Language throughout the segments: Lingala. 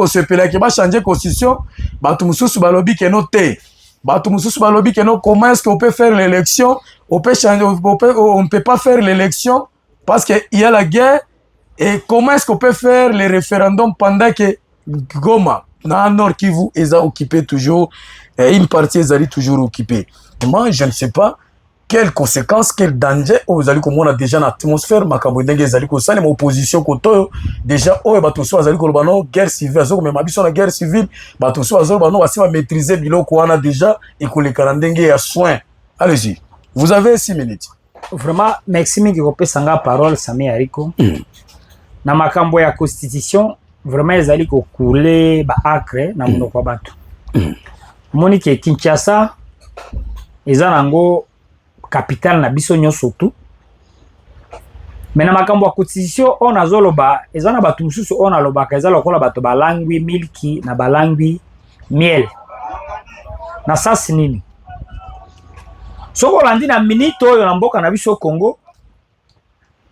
se pela qui va changer constitution, Batumsusu balobi que no te. Batumsusu balobi que no, comment est-ce qu'on peut faire l'élection? On ne peut pas faire l'élection parce qu'il y a la guerre. Et comment est-ce qu'on peut faire les référendums pendant que Goma, dans le Nord Kivu, ils ont occupé toujours, une partie ils ont toujours occupé. Moi, je ne sais pas quelles conséquences, quel danger, vous allez comme on a déjà dans l'atmosphère, ma cabodenge, ils allez comme ça, les oppositions, déjà, oh, bateau, ils allez comme guerre civile, mais ma biso la guerre civile, bateau, ils allez maîtriser, bilo, qu'on a déjà, et que les carandenge à soin. Allez-y. Vous avez 6 minutes. Vraiment, merci, mais je sanga parole, Sami Ariko. Na makambo ya constitution, vraiment, ils allaient couler, acre, na monoko bato. Monique Kinshasa, ils ont capital na biso nyonso tout. Mais na makambo ya constitution, on a zoloba, ils ont bato mususu on a loba, ils ont lokola bato balangwi milki na balangwi miel. Na ça c'est nini? Soko landi na minute oyo na mboka na biso Congo,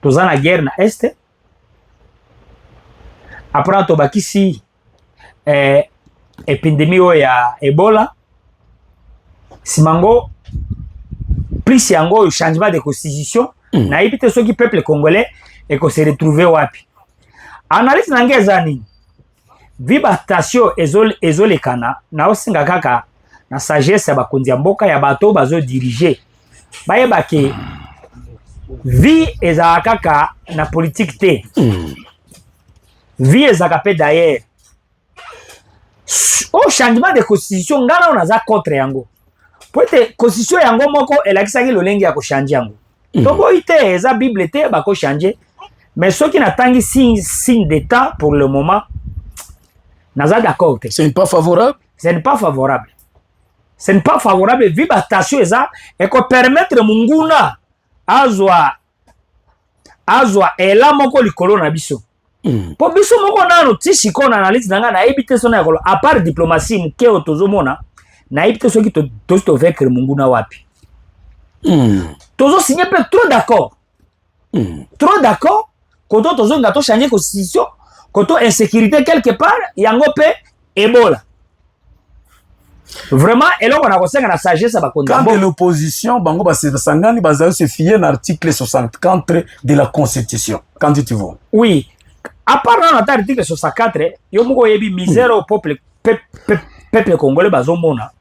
toza na guerre na este. Après to bakisi épidémie ya Ebola. Simango plus yango changement de constitution na ibite soki peuple congolais et ko se retrouver wapi. Analyse nangeza nini? Vibatation ezolekana na osinga kaka na sagesse ya bakonzi ya mboka ya bato bazo diriger. Bayeba ke vie eza kaka na politique te. Vie ezaka pe d'ailleurs. Au changement de constitution ngana on aza contre yango. Poete constitution yango moko elakisaki lolenge ya ko changer yango. Tobo ite eza bible te ba ko changer. Mais ceux qui n'attendent signe d'état pour le moment naza d'accord. Ce n'est pas favorable. Ce n'est pas favorable. Ce n'est pas favorable vibatation eza et ko permettre munguna azwa ela moko likolo na biso. Po biso moko nano tishi kona analyse nanga na ebite sona yakolo à part diplomatie muke otozomona na ebite soki to vaincre munguna wapi. Tozo signer pe trop d'accord. Trop d'accord koto tozo ngato changer constitution koto insécurité quelque part yango pe Ebola. Vraiment eloko na kosenga na sagesse ba konda. Quand l'opposition bango ba sangani baza se fier à l'article 64 de la constitution. Quand dites-vous? Oui. À part dans l'article 64, yo moko yebi misère au peuple congolais bazomona.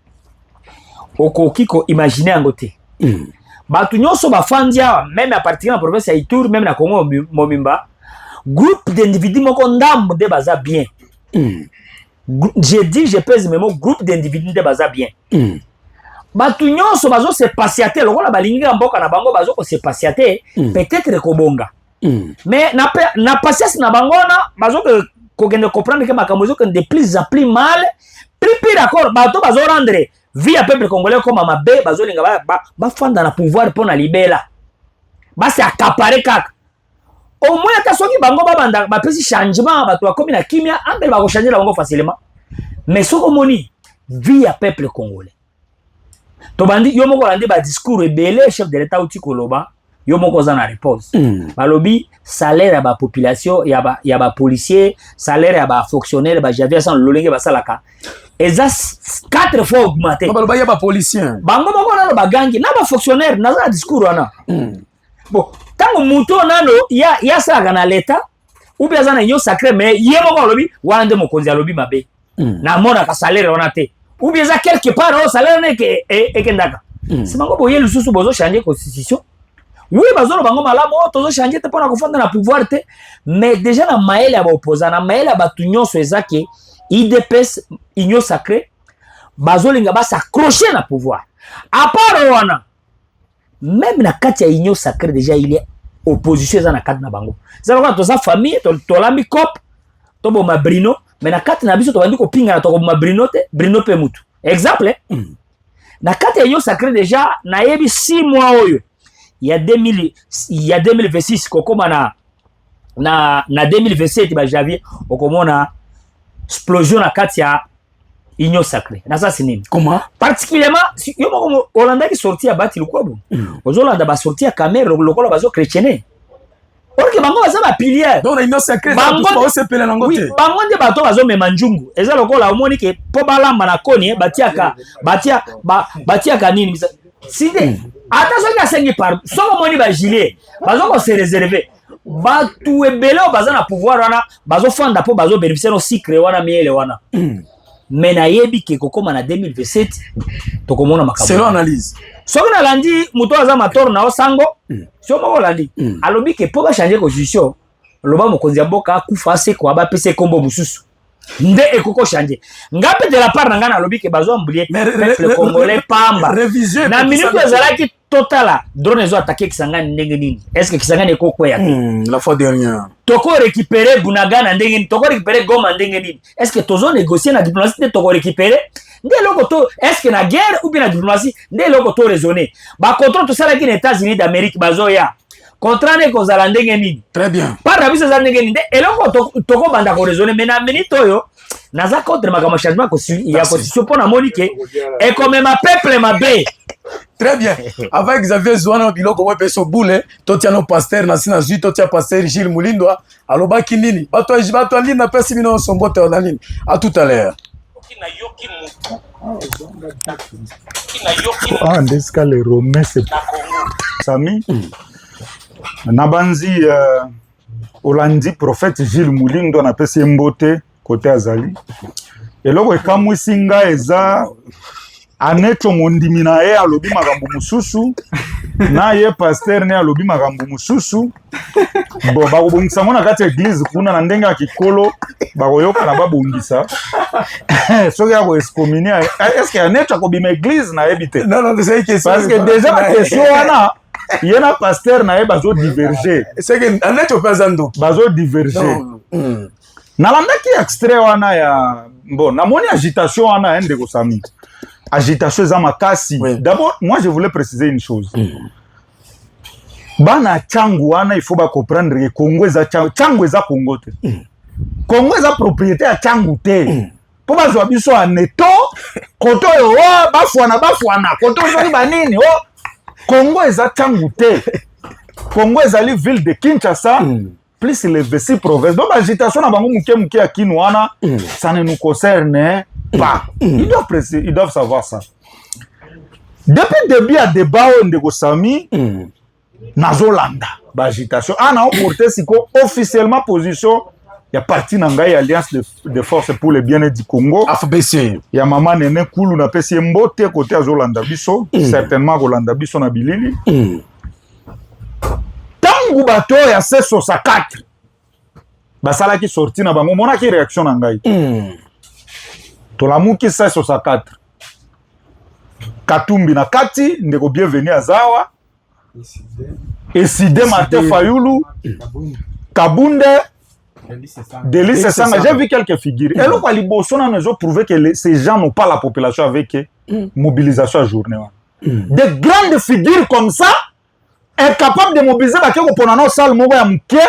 Okoki ko imaginer ngote. Batu nyonso bafandia même à partir de la province ya Ituri même na Congo Mobimba, groupe d'individus moko ndambo de baza bien. Je pèse mes mots, groupe d'individus de baza bien. Batu nyonso bazo se patiater lokola balingi mboka na bango bazo ko se patiater peut-être ko bonga. Mais na patience na bangona bazo ko gende comprendre que makamozo que de plus en plus mal plus d'accord bato bazo rendre vie à peuple congolais comme mabe bazo linga ba fanda na pouvoir pour na libela ba se accaparer kaka au moins ta soki bango ba banda ba pesi changement bato ba komi na kimia ambele ba ko changer la bango facilement mais soko moni vie à peuple congolais to bandi yo moko landi ba discours rebelle chef de l'état uti koloba yo moko za na réponse balobi salaire ya ba population ya ba policier salaire ya ba fonctionnaire ba javia sans lolenge ba salaka eza 4 fois augmenté baloba ya ba policier bango moko na ba gangi na ba fonctionnaire na za discours wana bon tango muto nano ya saka na l'état ou bien za na nyo sacré mais ye moko balobi wana nde mokonzi alobi mabe na mona ka salaire wana te ou bien za quelque part au salaire ne ke ekendaka c'est bango boye lisusu bozo changer constitution. Oui, bazolo bango malamu tozo changer te pona kufanda na pouvoir te mais déjà na maele ya opposant na maele ya batu nyonso ezake IDPS union sacrée bazolinga ba s'accrocher na pouvoir à part wana même na kati ya union sacrée déjà il est opposition za na kati na bango za lokana to sa famille to lambi cop to bo mabrino mais na kati na biso to bandi ko pinga na to bo mabrino te brino pe mutu exemple na kati ya union sacrée déjà na yebi 6 mois oyo il y a 2026 kokoma na 2027 ba janvier okomona explosion na kati ya union sacrée na ça c'est nini comment particulièrement yo moko Hollanda qui sorti ya bati lukobo ozolanda ba sorti ya Cameroun lokola bazo chrétienné orke bango baza ba pilier donc union sacrée bango se pele nango te bango nde bato bazo mema njungu eza lokola omoni ke po balamba na koni batiaka nini side ata soki asengi par soko moni ba gilet bazo ko se réserver batu ebele o baza na pouvoir wana bazo fanda po bazo bénéficier no sucre wana miele wana mais nayebi ke kokoma na 2027 tokomona makambo selon analyse soki nalandi moto aza matoro na osango so moko landi alobi ke po bachange constitution loba mokonzi ya mboka akufa aseko abapesa ekombo mosusu nde ekoko change nga pe de la part na nga nalobi ke bazwa mbulie peuple congolais pamba na minute ezalaki totala drone ezo atake Kisangani ndenge nini est-ce que Kisangani ekokweya la fois dernière toko récupérer Bunagana ndenge nini toko récupérer Goma ndenge nini est-ce que tozo négocier na diplomatie toko récupérer nde loko to est-ce que na guerre ou bien na diplomatie nde loko to raisonner ba contrôle to sala ki na États-Unis d'Amérique bazoya contrat ne kozala ndenge nini très bien par la biso za ndenge nini nde eloko toko banda ko raisonner mais na minute oyo naza contre makambo changement ya constitution pona monike et comme ma peuple mabe. Très bien. Avec Xavier Zouana biloko mwe peso boule, totia no pasteur na sina zui totia pasteur Gilles Mulindwa, aloba kinini. Bato ali na pesi bino sombote na nini. À tout à l'heure. Ah, ndeska le Romain c'est Sami. Nabanzi Olandi prophète Gilles Mulindwa na pesi mbote côté azali. Eloko ekamwisi nga eza aneto mondimi na ye alobi makambo mususu na ye pasteur ne alobi makambo mususu bo bakobongisa ngo na kati ya église kuna na ndenge ya kikolo bakoyoka na babongisa soki ya koexcommunia est-ce que aneto akobima église na yebi te non c'est que parce que déjà la question wana ye na pasteur na ye bazo diverger c'est que aneto pesando bazo diverger nalandaki extrait wana ya bon namoni agitation wana ende kosami agitation za makasi. Oui. D'abord, moi je voulais préciser une chose. Bana changu wana il faut ba comprendre que Congo eza changu eza Congo te. Congo eza propriété ya changu te. Po ba zwa biso aneto koto yo bafwana koto zo ba nini Congo eza changu te. Congo eza li ville de Kinshasa. Plus les 26 provinces. Donc agitation na bango muke ya Kinwana, ça ne nous concerne pas. Ils doivent savoir ça. Depuis le début à débat ndeko Sami nazolanda ba agitation ana porté siko officiellement position ya parti nangai alliance de forces pour le bien-être du Congo FBC ya mama nene kulu na pesi mbote côté azolanda biso certainement kolanda biso na bilili tangu bato ya C64 basala ki sorti na bango mona ki réaction na ngai tolamuki C64 Katumbi na kati ndeko bienvenue azawa Eside Martin Fayulu Kabunde Delice Sanga. J'ai vu quelques figures et là quoi liboso na nous prouvé que ces gens n'ont pas la population avec mobilisation à journée de grandes figures comme ça est capable de mobiliser bakeko pona na salle moko ya muke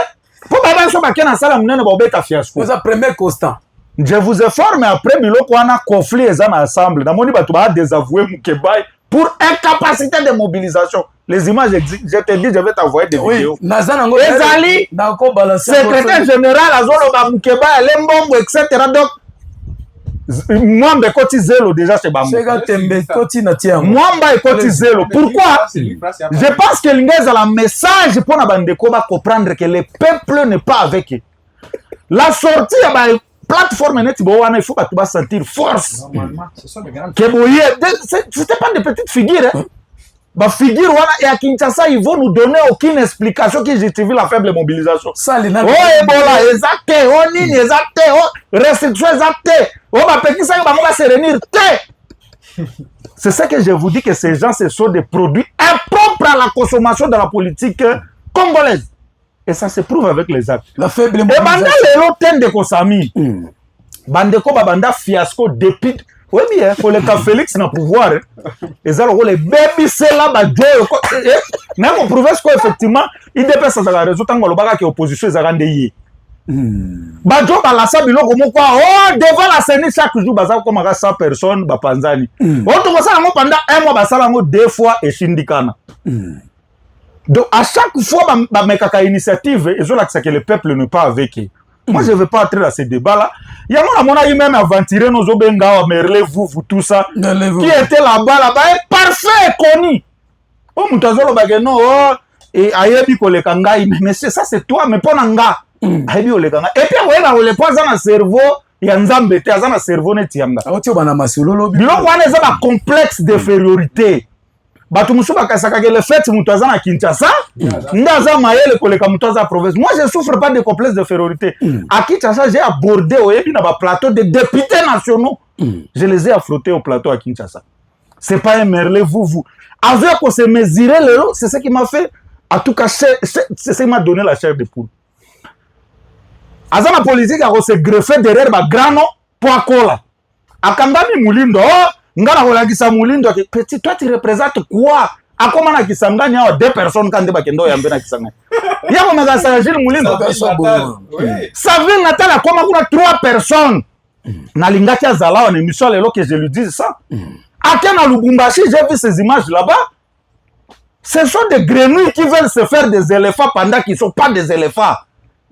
po baba so bakena na salle munene ba obeta fiasco. C'est le premier constant. Je vous informe après biloko wana conflit eza na assemblée. Namoni bato ba désavouer Mukebay pour incapacité de mobilisation. Les images je te dis je vais t'envoyer des vidéos. Nazanango ezali nako balancer secrétaire général azolo ba Mukebay lembongo etc. Donc Mwamba ekoti zéro déjà chez Bambo. Mwamba ekoti zéro. Pourquoi? Je pense que l'ingénieur a le message pour la bande de comprendre que le peuple n'est pas avec eux. La sortie de la plateforme net, il faut que tu vas sentir force. C'était pas des petites figures. Bah figure voilà et à Kinshasa ils vont nous donner aucune explication qui justifie la faible mobilisation. Ça les nains. Oh Ebola exact, oh nini exact, oh restriction exact, oh bah petit ça va se réunir. C'est ça que je vous dis que ces gens ce sont des produits impropres à la consommation de la politique congolaise. Et ça se prouve avec les actes. La faible mobilisation. Et banda le loten de Kosami. Bandeko babanda fiasco depuis. Oui, bien, pour le cas Félix n'a pouvoir. Et ça, les baby, c'est là, bah, Dieu. Mais on prouve qu'effectivement, il dépasse la raison tant qu'on a opposition, ils ont rendu. Bah, Dieu, bah, la salle, oh, devant la scène, chaque jour, bah, ça, comme 100 personnes, bah, Panzani. On te voit ça, pendant un mois, bah, ça, 2 fois, et Shindikana. Donc, à chaque fois, ma initiative, ils ont l'accès que le peuple n'est pas avec eux. Moi, je ne veux pas entrer dans ces débats-là. Il y a mon ami même aventuré nos obenga, merle, vous, tout ça, qui était là-bas, est parfait, connu. Oh, moutazolo bageno, oh, et ayebi kolekanga, mais ça, c'est toi, mais pas nanga. Ayebi kolekanga. Et puis, ouais, là, on les pose dans le cerveau, il y a un zambete, dans le cerveau, net yanga. Ah, tu vas na masololo. Bilo, on a un complexe d'infériorité. Bato musu bakasaka que le fait mutaza na Kinshasa ndaza mayele koleka mutaza province. Moi je souffre pas de complexe d'infériorité. À Kinshasa j'ai abordé oyebi na ba plateau de députés nationaux. Je les ai affrontés au plateau à Kinshasa. C'est pas un merle vous. Avec qu'on se mesurer le lot, c'est ce qui m'a fait en tout cas c'est ce qui m'a donné la chair de poule. Azana politique a se greffer derrière ba grano poakola. Akangami mulindo ngana kolakisa mulindo petit toi tu représentes quoi akoma na kisangani hao deux personnes quand ba kendo yambe na kisangani yako megasa jili mulindo Savile Natal akoma kuna 3 personnes na lingaki azalawa na émission lelo que je lui dis ça akena Lubumbashi j'ai vu ces images là-bas. Ce sont des grenouilles qui veulent se faire des éléphants pendant qu'ils sont pas des éléphants.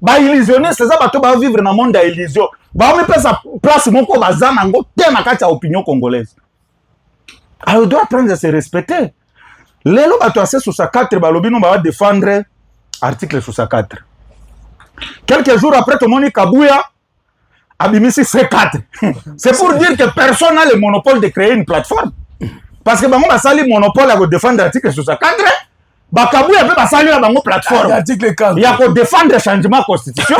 Ba illusionnistes c'est ça bato ba vivre dans monde d'illusion ba on peut sa place moko bazana ngo tema kati ya opinion congolaise. Alors, on doit apprendre à se respecter. Lelo bato 64 balobi no ba défendre article 64. Quelques jours après Tomoni Kabuya abimisi C4. C'est pour dire que personne n'a le monopole de créer une plateforme. Parce que bango basali monopole à défendre article 64. Ba Kabuya pe basali la bango plateforme. Article 4. Il y a pour défendre changement constitution.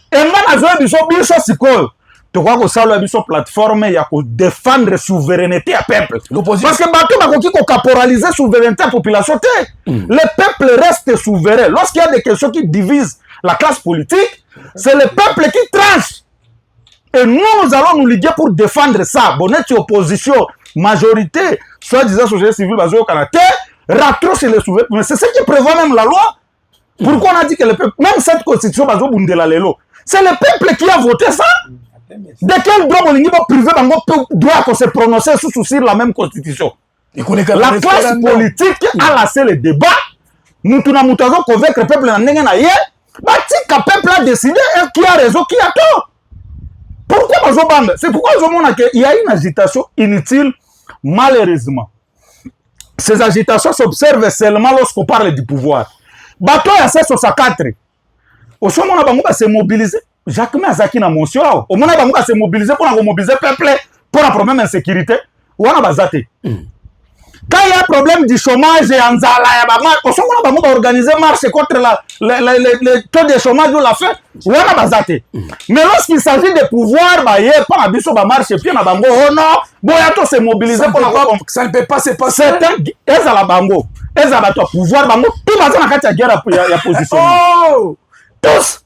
Et ngana zo biso sikol. Tu crois que ça a une plateforme, il y a pour défendre la souveraineté à peuple. Parce que bateau va caporaliser la souveraineté à la population. Le peuple reste souverain. Lorsqu'il y a des questions qui divisent la classe politique, c'est le peuple qui tranche. Et nous allons nous liguer pour défendre ça. Bonnet opposition, majorité, soit-disant société civile basée au Canada, ratro c'est le souverain. Mais c'est ce qui prévoit même la loi. Pourquoi on a dit que le peuple, même cette constitution basée au Bundela Lelo, c'est le peuple qui a voté ça. De quel droit Bolingi va priver doit qu'on se prononcer sur la même constitution? La classe politique a lancé le débat. Nous avons convaincre le peuple dans le peuple a décidé qui a raison, qui a tort. Pourquoi c'est pourquoi il y a une agitation inutile, malheureusement. Ces agitations s'observent seulement lorsqu'on parle du pouvoir. Bateau à 64. Au moment où on va se mobiliser, Jacques Mazaki na motion. Au moment où on va se mobiliser pour mobiliser le peuple pour un problème d'insécurité, on va bazater. Quand il y a un problème du chômage et en Zala, on va organiser une marche contre le taux de chômage de la fin, on va bazater. Mais lorsqu'il s'agit de pouvoir, il n'y a pas de marche et puis on a bango, oh non, bon, il y a se mobiliser pour ça ne peut pas se passer. C'est un bango. Ils ont le pouvoir, tout le monde a la guerre à position. Oh! Tous!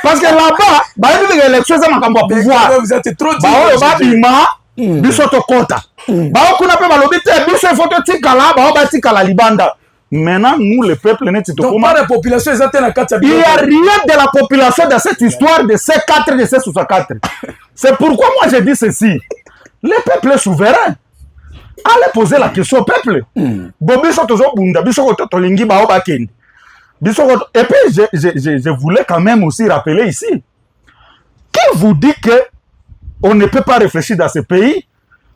Parce que là-bas, il y a l'élection, ça m'a pouvoir. Vous êtes trop maintenant, nous, le peuple, donc, pas la population, il n'y a rien de la population dans cette histoire de ces 4 de ces 64. C'est pourquoi moi je dis ceci. Le peuple est souverain. Allez poser la question au peuple. Et puis, je voulais quand même aussi rappeler ici. Qui vous dit qu'on ne peut pas réfléchir dans ce pays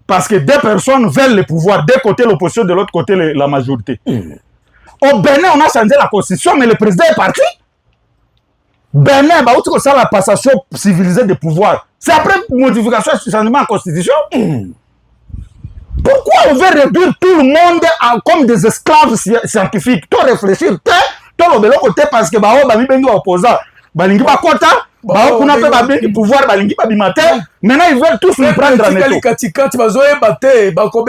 parce que deux personnes veulent le pouvoir, d'un côté l'opposition, de l'autre côté la majorité. Au Bénin, on a changé la constitution, mais le président est parti. Bénin, c'est la passation civilisée de pouvoir. C'est après modification et changement de la constitution. Pourquoi on veut réduire tout le monde comme des esclaves scientifiques? Toi réfléchir, toi le côté parce que opposant, pouvoir, maintenant ils veulent tous nous prendre en étau. Pourquoi?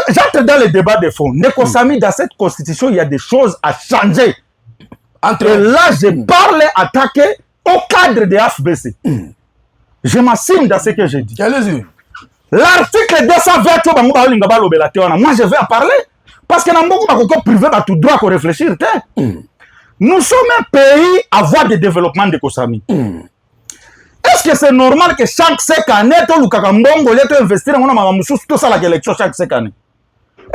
J'entre dans le débat de fond. Dans cette constitution, il y a des choses à changer. Et là, je parle attaquer au cadre de FBC. Je m'assigne dans ce que j'ai dit. L'article 220, moi je vais en parler. Parce que dans beaucoup de privé, tu as droit à réfléchir. Nous sommes un pays à voie de développement de Kosami. Est-ce que c'est normal que chaque 5 années, tu investir dans une élection chaque 5 années?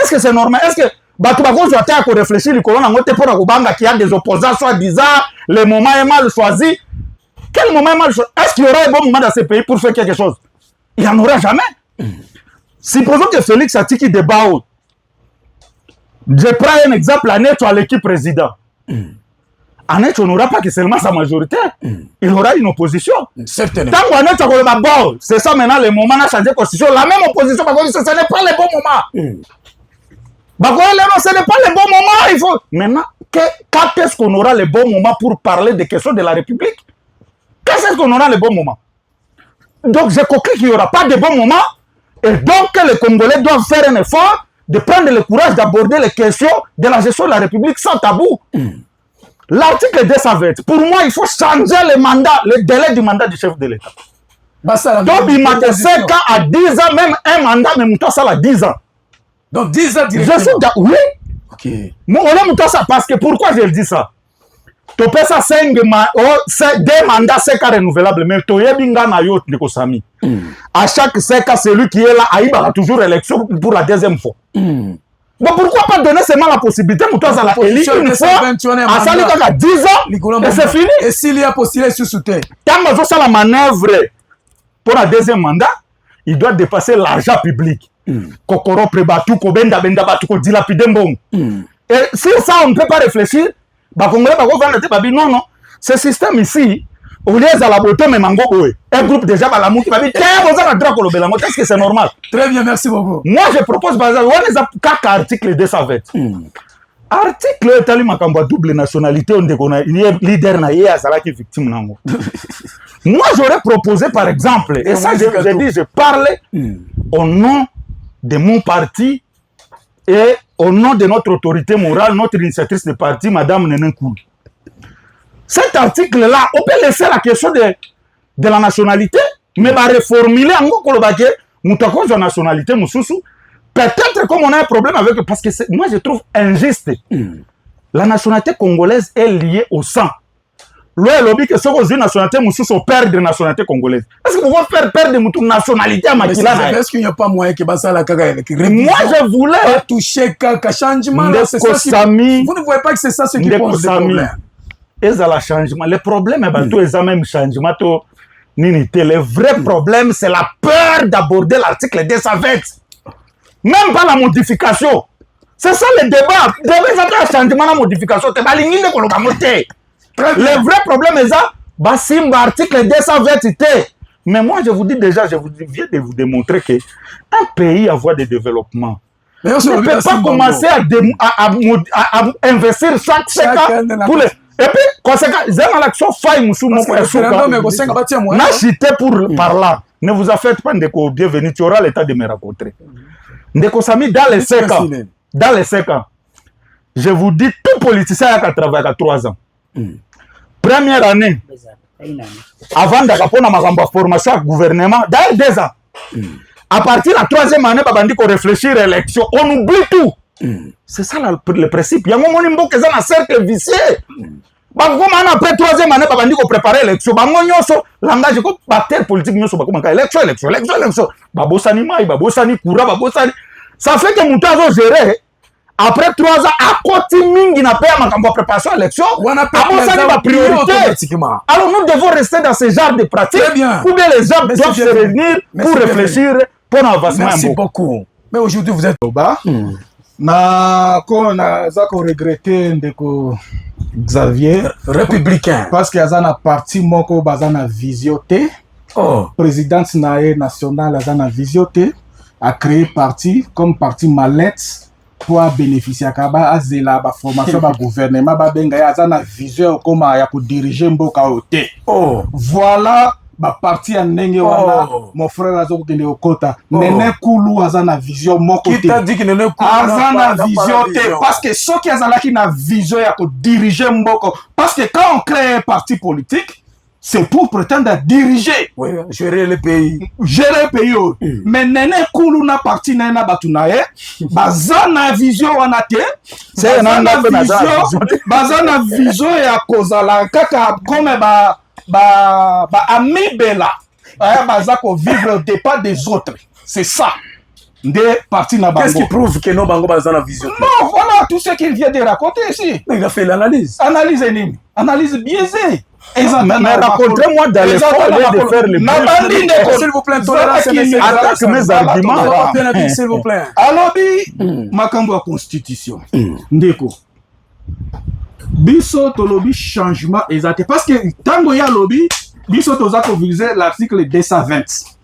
Est-ce que c'est normal? Est-ce que bato bakozwa ta ko réfléchir likolo nango te mpona kobanga qu'il y a des opposants soi-disant le moment est mal choisi. Quel moment est mal choisi? Est-ce qu'il y aura un bon moment dans ce pays pour faire quelque chose? Il n'y en aura jamais. Supposons que Félix Atiki débat. Je prends un exemple, Annette à l'équipe président. Annette, on n'aura pas que seulement sa majorité. Il aura une opposition. Certainement. Tant qu'Annette a bon, c'est ça maintenant le moment de changer de constitution. La même opposition, ce n'est pas le bon moment. Ce n'est pas le bon moment. Il faut... Maintenant, quand est-ce qu'on aura le bon moment pour parler des questions de la République? Quand est-ce qu'on aura le bon moment? Donc, j'ai compris qu'il n'y aura pas de bon moment. Et donc, les Congolais doivent faire un effort de prendre le courage d'aborder les questions de la gestion de la République sans tabou. L'article 220, pour moi, il faut changer le mandat, le délai du mandat du chef de l'État. Donc, il m'a dit 5 ans à 10 ans, même un mandat, mais ça à 10 ans. Donc 10 ans directement. Je suis oui. Ok. Moi, on aime ça parce que pourquoi je dis ça? Tu peux ça 2 mandats, 5 ans renouvelables, mais tu es bien na yo Nikosami. À chaque 5 ans, celui qui est là, il aura toujours élection pour la deuxième fois. Bon, pourquoi pas donner seulement la possibilité pour toi à la élire une fois, à ça, il y a 10 ans, et c'est fini. Et s'il y a postulé sur soutien? Quand on fait la manœuvre pour la deuxième mandat, il doit dépasser l'argent public. Kokoro prebatu, kobenda benda batu, ko dilapide mbongo. Et si ça, on ne peut pas réfléchir, non, ce système ici, au lieu de la beauté, mais mango, un groupe déjà, est-ce que c'est normal? Très bien, merci beaucoup. Moi, je propose, par exemple, on est à article 220. Article, tali makamba double nationalité, on est leader na yé azalaki victime nango. Moi, j'aurais proposé, par exemple, et ça, je dis, je parle au nom de mon parti et au nom de notre autorité morale, notre initiatrice de parti, Madame Nenen Koul. Cet article-là, on peut laisser la question de la nationalité, mais va reformuler en gros kolobake, moutako de nationalité, moussousou. Peut-être comme on a un problème avec, parce que moi je trouve injuste. La nationalité congolaise est liée au sang. Le lobby que ceux qui ont une nationalité moussousou perdent de nationalité congolaise. Est-ce que vous pouvez faire perdre de nationalité à Makila? Est-ce qu'il n'y a pas moyen que ça la caga? Moi je voulais toucher quelques changements. Vous ne voyez pas que c'est ça ce qui pose le problème? Et ça le changement. Le problème est tout ça même changement. Le vrai problème, c'est la peur d'aborder l'article 220. Même pas la modification. C'est ça le débat. Le changement, la modification. Le vrai problème est ça. L'article 220. Mais moi, je vous dis déjà, je viens de vous démontrer que un pays à voie de développement ne peut pas commencer à investir chaque séquence pour les... Et puis, conséquent, l'action faille par là. Ne vous faites pas de bienvenue, tu auras l'état de me rencontrer. Ndeko Sami, dans les 5 ans, je vous dis, tout politicien a travaillé à 3 ans. Première année, avant d'avoir ma formation au gouvernement, dans 2 ans. À partir de la 3e année, on réfléchir à l'élection, on oublie tout. C'est ça le principe. Il y a un moment où il y a un cercle vicieux. Après 3e année, on prépare l'élection. Langage politique, élection. Ça fait que nous avons géré. Après 3 ans, à côté mingi n'a pas ma préparation à l'élection. On a pas priorité. Alors nous devons rester dans ce genre de pratique. Ou bien les gens doivent se réunir pour réfléchir pour l'avancement. Merci beaucoup. Mais aujourd'hui, vous êtes au bas. Na regretter ndeko Xavier républicain parce que azana parti moko bazana visioté présidente nationale azana visioté a créé parti comme parti mallette pour bénéficier à kaba azela ba formation ba gouvernement ba benga azana vision comme ya ko diriger mboka oté voilà ba parti ya ndenge wana mon frère azoko kende okota Nene Koulou azana vision moko te. Qui t'a dit que Nene Koulou azana vision te parce que ceux qui azalaki na vision ya ko diriger mboko parce que quand on crée un parti politique c'est pour prétendre diriger gérer le pays mais Nene Koulou na parti na batunaye bazana vision wana te c'est bazana vision ya kozala kaka comme amibela baza ko vivre au départ des autres, c'est ça. nde parti na Qu'est-ce qui bango. prouve que non bango baza na vision? Non, voilà tout ce qu'il vient de raconter ici. Mais il a fait l'analyse. Analyse nini? Analyse biaisée. Mais racontez-moi dans les formes de faire le S'il vous plaît, tolérance, attaque mes arguments. s'il vous plaît. alobi makambo ya constitution ndeko biso tolobi changement eza te parce que ntango ya lobi biso toza kovise l'article 220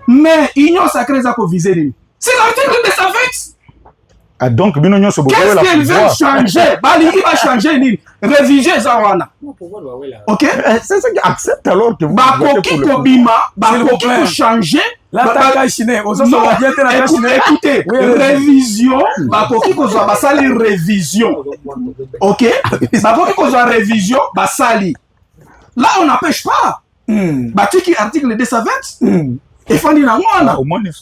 mais union sacrée eza kovise nini? C'est l'article 220. Ah, donc bino nyonso Qu'est-ce qu'elle veut changer? Balingi va changer nini? Réviser eza wana. Ok? C'est ça qui accepte alors que vous Bakoki kobima, bakoki ko changer. L'attaque chinois, aux autres, on vient de la Chine. Écoutez, révision, bakoki kozwa basali révision. Ok? Bakoki kozwa révision, basali. Là, on n'empêche pas. Batiki article 220. efandi na mwana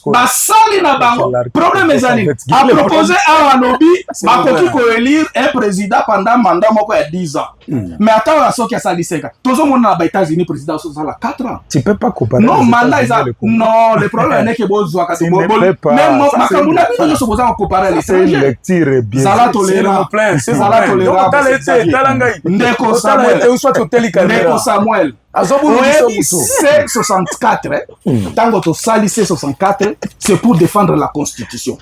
basali na bango problème ezali a proposer awa lobi bakoki koélire un président pendant mandat moko ya 10 ans mais attends soki asaliseka tozomona na ba-États-Unis président osala 4 ans tu peux pas comparer non mandat eza non le problème n'est que bozwaka même makambo na bino nyonso bozanga comparer l'étranger zala tolérant zala tolérant ndeko Samuel C64 tango tosali C64 c'est pour défendre la constitution.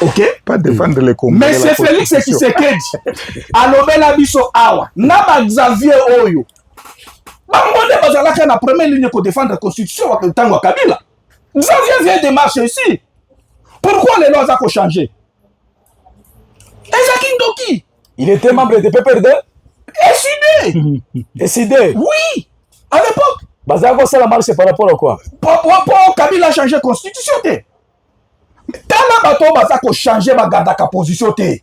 Ok, pas défendre les combats. Mais c'est Félix Tshisekedi alobela biso awa na ba Xavier oyo bangonde bazalaka na première ligne pour défendre la constitution wa tango Kabila. Xavier vient de marcher ici. Pourquoi les lois ont changé? Ezaki Ndoki, il était membre de PPRD. SID. Oui. À l'époque, Bazako ça la marche par rapport à quoi? Pour Kabila a changé constitution te. Tala bato Bazako changer bagadaka position te.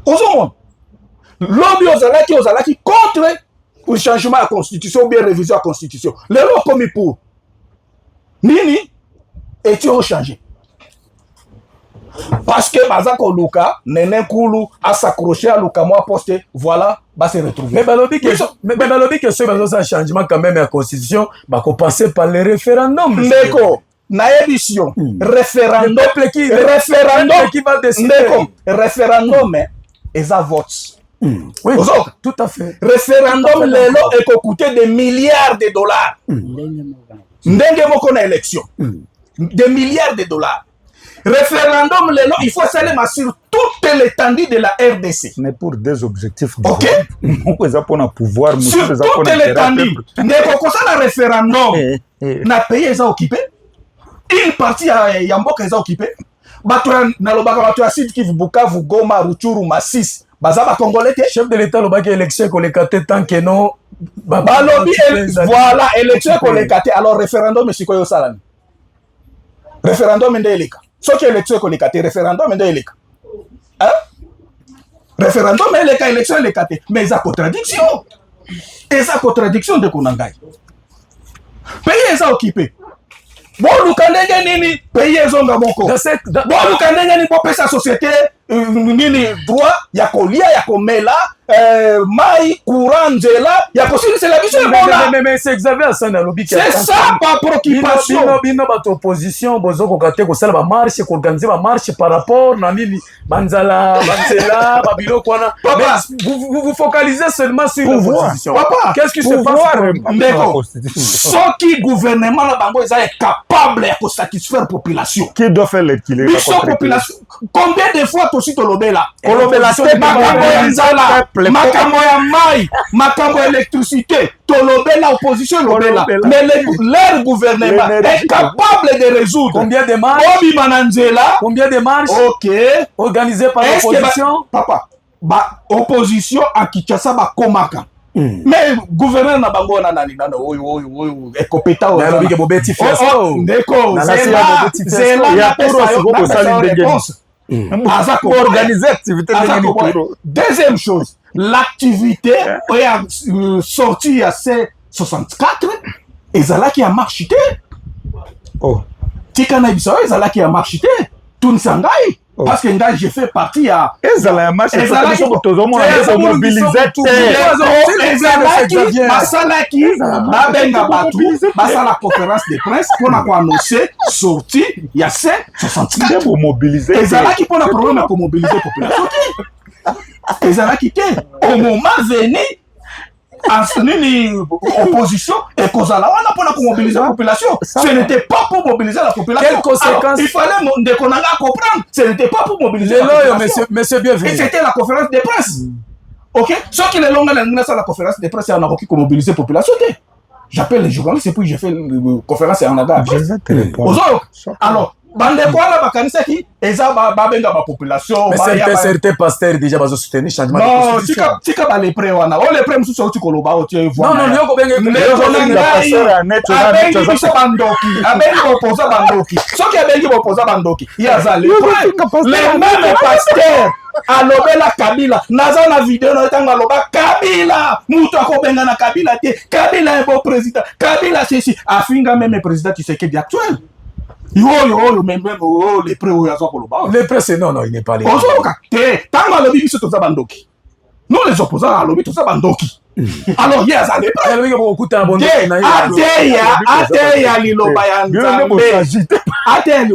Ozomon. Lobby ozalaki contre le changement de la constitution ou bien révision de la constitution. Les lois commis pour. Nini et tu as changé. Parce que Bazako Luka, Nene Koulou, a s'accroché à Luka, moi posté, voilà, va se retrouver. Mais Balobi que ce changement quand même à la constitution, va passer par le référendum. Ndeko, na édition, référendum qui va décider. Référendum, et ça vote. Oui, tout à fait. Référendum, l'élo est coûté des milliards de dollars. Ndenge moko na élection. Des milliards de dollars. Référendum, il faut s'aller sur toute l'étendue de la RDC. Mais pour des objectifs. Ok. Pouvoir. Sur toute l'étendue. Ndeko la référendum. Na pays est occupé. Une partie à Yamboka est occupée. Batouan Nalobaka Batua Sud Kivu Bukavu Goma Ruchuru Massis. Bazaba Congolais. Chef de l'État Lobaka élection qu'on les capte tant que non. Balobi voilà élection qu'on les capte. Alors référendum c'est quoi Salami? Référendum ndeleka. Ce qui est élection qu'on les capte référendum ndeleka. Hein? Référendum ndeleka élection les capte. Mais ça contradiction. Et ça contradiction de Konangai. Pays est occupé. Bon, nous connaissons nini pays ezonga moko. Bon, nous connaissons nini pour sa société nini droit ya kolia ya komela mai courant nzela ya kosili c'est la vision bona. Mais c'est Xavier Assane Alobi qui c'est ça ma préoccupation. Bino ba opposition bozoko kate ko sala ba marche ko organiser ba marche par rapport na nini banzala ba biloko wana. Vous focalisez seulement sur l'opposition. Qu'est-ce qui se passe? D'accord. Ce qui gouvernement la bango est capable de satisfaire la population. Qui doit faire l'équilibre? Population. Combien de fois aussi Tolobela? Kolobela makambo ya nzala, makambo ya mai, makambo ya électricité. Tolobela opposition lobela. Mais leur gouvernement est capable de résoudre. Combien de marches? Combien de marches? Ok. Organisées par l'opposition. Papa, opposition à Kinshasa ba komaka. Mais gouverneur na bango na nani nana oyo ekopeta o na bike bobeti fiasco ndeko zela ya pour ça réponse aza ko organiser activité de deuxième chose l'activité oya sortie à C64 ezalaki a marché oh tika na biso ezalaki a marché tout nsangai parce que nga j'ai fait partie à ezala ya marche ezalaki biso tozomona ezalaki mobilize ezalaki basalaki babenga bato basala conférence de presse mpona koannonce sortie ya C64 nde bomobilize ezalaki mpona problème ya komobilize population te ezalaki te au moment venu nini opposition ekozala wana mpona komobilize la population. Ce n'était pas pour mobiliser la population. Quelles conséquences? Alors, il fallait ndeko nanga comprendre. Ce n'était pas pour mobiliser la population. Monsieur bienvenu. Et c'était la conférence de presse. Ok? Ce qui est long à la conférence de presse, c'est en qui mobiliser la population. J'appelle les journalistes et puis j'ai fait une conférence en Aga. Alors, bandeko wana bakanisaki eza babenga ba population mais certains pasteurs déjà bazo soutenir changement de constitution. Non, tika ba lepre wana o lepre mususu uti koloba o tie voir. Non, yoko benga abengi biso bandoki abengi bopoza bandoki soki abengi bopoza bandoki yaza lepre les mêmes pasteurs alobela Kabila naza na video na tanga aloba Kabila mutu akobenga na Kabila te Kabila est bon président Kabila ceci afinga même président Tshisekedi actuel. Même les prêts où il y a les prêts, c'est non, il n'est pas les. Tant que le bibi se trouve à Bandoki. Nous, les opposants à l'objet, tout ça Bandoki. Alors, il y a ça, les prêts. Il y a beaucoup de temps. Ateya Lilobayan. Ateya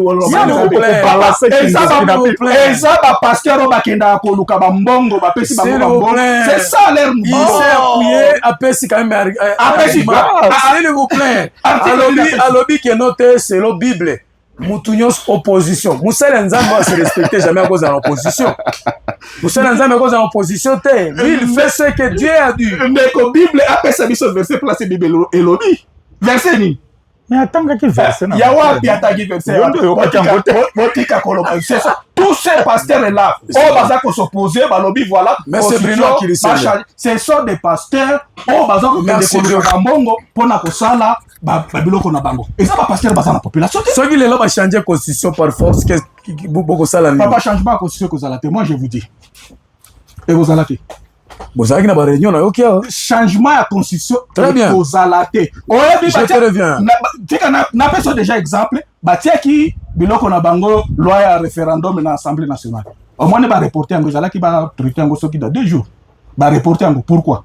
pasteur Bakenda Koluka Bambongo, Bapesi Bambongo. C'est ça l'air. Il s'est appuyé à Pessi quand même. S'il vous plaît. À l'objet qui est noté, c'est la Bible. Moutounyos opposition. Moussel Nzambe va se respecter jamais à cause de l'opposition. Moussel Nzambe à cause de l'opposition. Lui, il fait ce que Dieu a dit. Mais que Bible après ça, ce verset placé Bible et lobby. Verset ni. Mais attends, quel verset? Yawa qui attaque verset. C'est ça. Tous ces pasteurs-là, on va s'opposer, lobby voilà. Mais c'est Bruno qui le sait. Ce sont des pasteurs, on va s'opposer pour na kosala. Babiloko na bango. Et ça va passer dans la population. Ceux qui les ont changé la constitution par force, beaucoup ça la papa changement la constitution que ça moi je vous dis. Et vous allez vous avez une réunion là, OK. Changement la constitution. Très bien. Vous allez. Je te reviens. Na personne déjà exemple, batia qui biloko na bango loi ya référendum na Assemblée nationale. Au moins ne va reporter en Gozala qui va traiter en Gosoki dans 2 jours. Va reporter en pourquoi?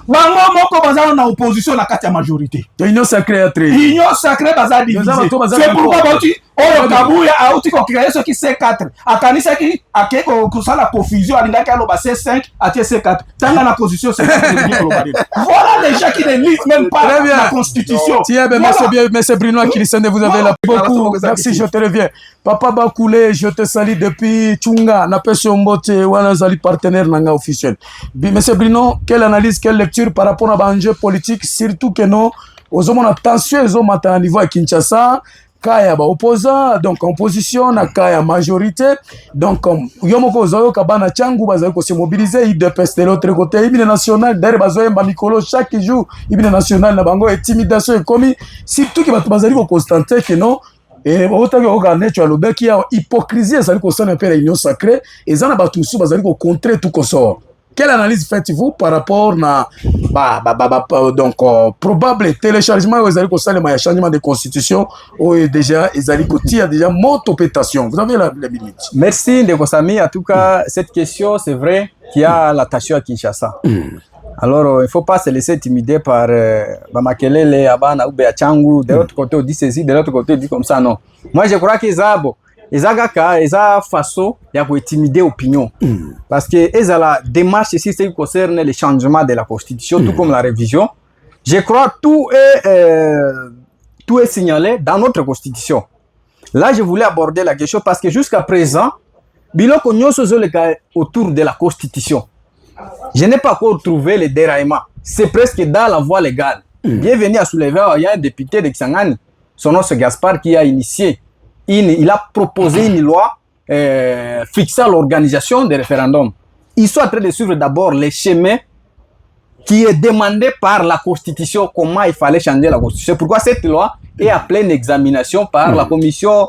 Bango moko baza na opposition na kati ya majorité. Union sacrée à très. Union sacrée baza divisé. C'est pourquoi boti oyo kabuya auti ko créer ce qui C4. Akanisa ki akeko kusala confusion alingaki aloba C5 atie C4. Tanga na position C4. Voilà les gens qui ne lisent même pas la constitution. Tiens, ben merci bien, monsieur Bruno Akilisende, vous avez là beaucoup. Merci, je te reviens. Papa Bakoulé, je te salue depuis Tchunga, na pesho mbote wana zali partenaire nanga officiel. Monsieur Bruno, quelle analyse, quelle lecture par rapport à l'enjeu politique, surtout que nous, aux hommes en tension, ils ont à niveau à Kinshasa, kaya ba opposant, donc en opposition, na kaya majorité, donc yomoko zoyo kabana changu bazali ko se mobiliser, il dépêche de l'autre côté, hymne national, derrière bazoye Mikolo chaque jour, hymne national na bango intimidation et commis, surtout que bazali ko constater que non. Et autant que regarder tu as le bec qui a hypocrisie ça concerne un peu l'union sacrée et ça n'a pas tout ça bazali ko contrer tout ça. Quelle analyse faites-vous par rapport na donc probable téléchargement aux allez concerne le changement de constitution ou déjà ils allez côté déjà montopétation. Vous avez la minute. Merci Ndeko Sami. En tout cas cette question c'est vrai qu'il y a la tension à Kinshasa. Alors, il ne faut pas se laisser intimider par Bamakelele, Abana, Oubea Changu. De l'autre côté, on dit ceci, de l'autre côté, on dit comme ça, non. Moi, je crois qu'ils ont façon d'intimider l'opinion. Parce que la démarche ici, c'est qui concerne le changement de la Constitution, tout comme la révision. Je crois que tout est signalé dans notre Constitution. Là, je voulais aborder la question parce que jusqu'à présent, Biloko Nyoso autour de la Constitution. Je n'ai pas encore trouvé les déraillements. C'est presque dans la voie légale. Bienvenue à soulever, il y a un député de Kisangani, son nom c'est Gaspard, qui a initié, il a proposé une loi fixant l'organisation des référendums. Ils sont en train de suivre d'abord les chemins qui est demandé par la Constitution, comment il fallait changer la Constitution. Pourquoi cette loi est à pleine examination par la commission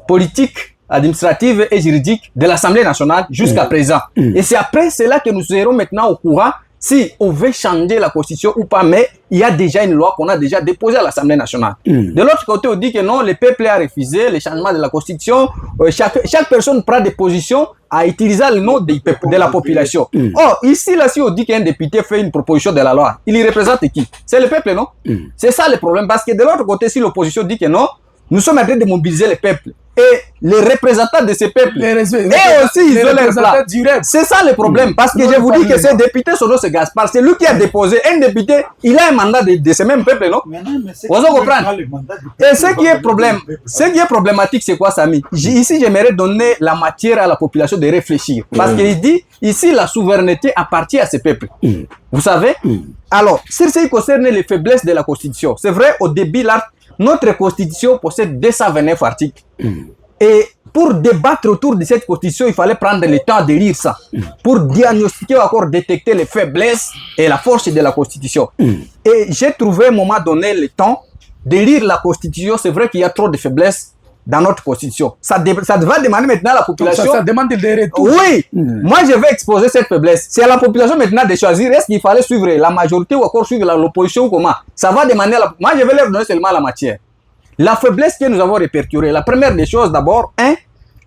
politique, administrative et juridique de l'Assemblée nationale jusqu'à présent. Et c'est après cela que nous serons maintenant au courant si on veut changer la constitution ou pas, mais il y a déjà une loi qu'on a déjà déposée à l'Assemblée nationale. De l'autre côté, on dit que non, le peuple a refusé le changement de la constitution. Chaque personne prend des positions à utiliser le nom de la population. Or, ici, là, si on dit qu'un député fait une proposition de la loi, il y représente qui? C'est le peuple, non? C'est ça le problème. Parce que de l'autre côté, si l'opposition dit que non, nous sommes en train de mobiliser le peuple. Et les représentants de ces peuples, et aussi ils ont leur plan. C'est ça le problème. Parce que je vous dis que ces députés, son nom c'est Gaspard. C'est lui qui a déposé. Un député, il a un mandat de ce même peuple, non? Vous comprenez? Et ce qui est problématique, c'est quoi, Samy? Ici, j'aimerais donner la matière à la population de réfléchir. Parce qu'il dit, ici, la souveraineté appartient à ces peuples. Vous savez? Alors, sur ce qui concerne les faiblesses de la Constitution, c'est vrai, au début, notre Constitution possède 229 articles. Et pour débattre autour de cette Constitution, il fallait prendre le temps de lire ça. Pour diagnostiquer ou encore détecter les faiblesses et la force de la Constitution. Et j'ai trouvé à un moment donné le temps de lire la Constitution. C'est vrai qu'il y a trop de faiblesses dans notre Constitution. Ça va demander maintenant à la population... Ça demande des retours. Oui, moi je vais exposer cette faiblesse. C'est à la population maintenant de choisir est-ce qu'il fallait suivre la majorité ou encore suivre l'opposition ou comment. Ça va demander à la... Moi je vais leur donner seulement la matière. La faiblesse que nous avons répertoriée, la première des choses d'abord,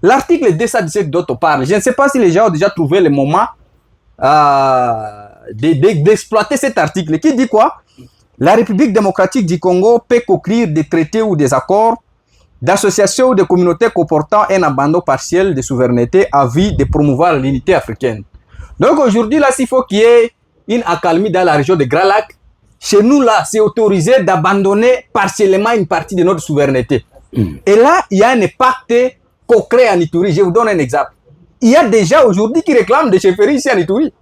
l'article 217 dont on parle. Je ne sais pas si les gens ont déjà trouvé le moment d'exploiter cet article qui dit quoi? La République démocratique du Congo peut conclure des traités ou des accords d'associations ou de communautés comportant un abandon partiel de souveraineté à vue de promouvoir l'unité africaine. Donc aujourd'hui, là, s'il faut qu'il y ait une accalmie dans la région de Grand Lac, chez nous, là, c'est autorisé d'abandonner partiellement une partie de notre souveraineté. Et là, il y a un impact concret à Ituri. Je vous donne un exemple. Il y a des gens aujourd'hui qui réclament des chefferies ici à Ituri.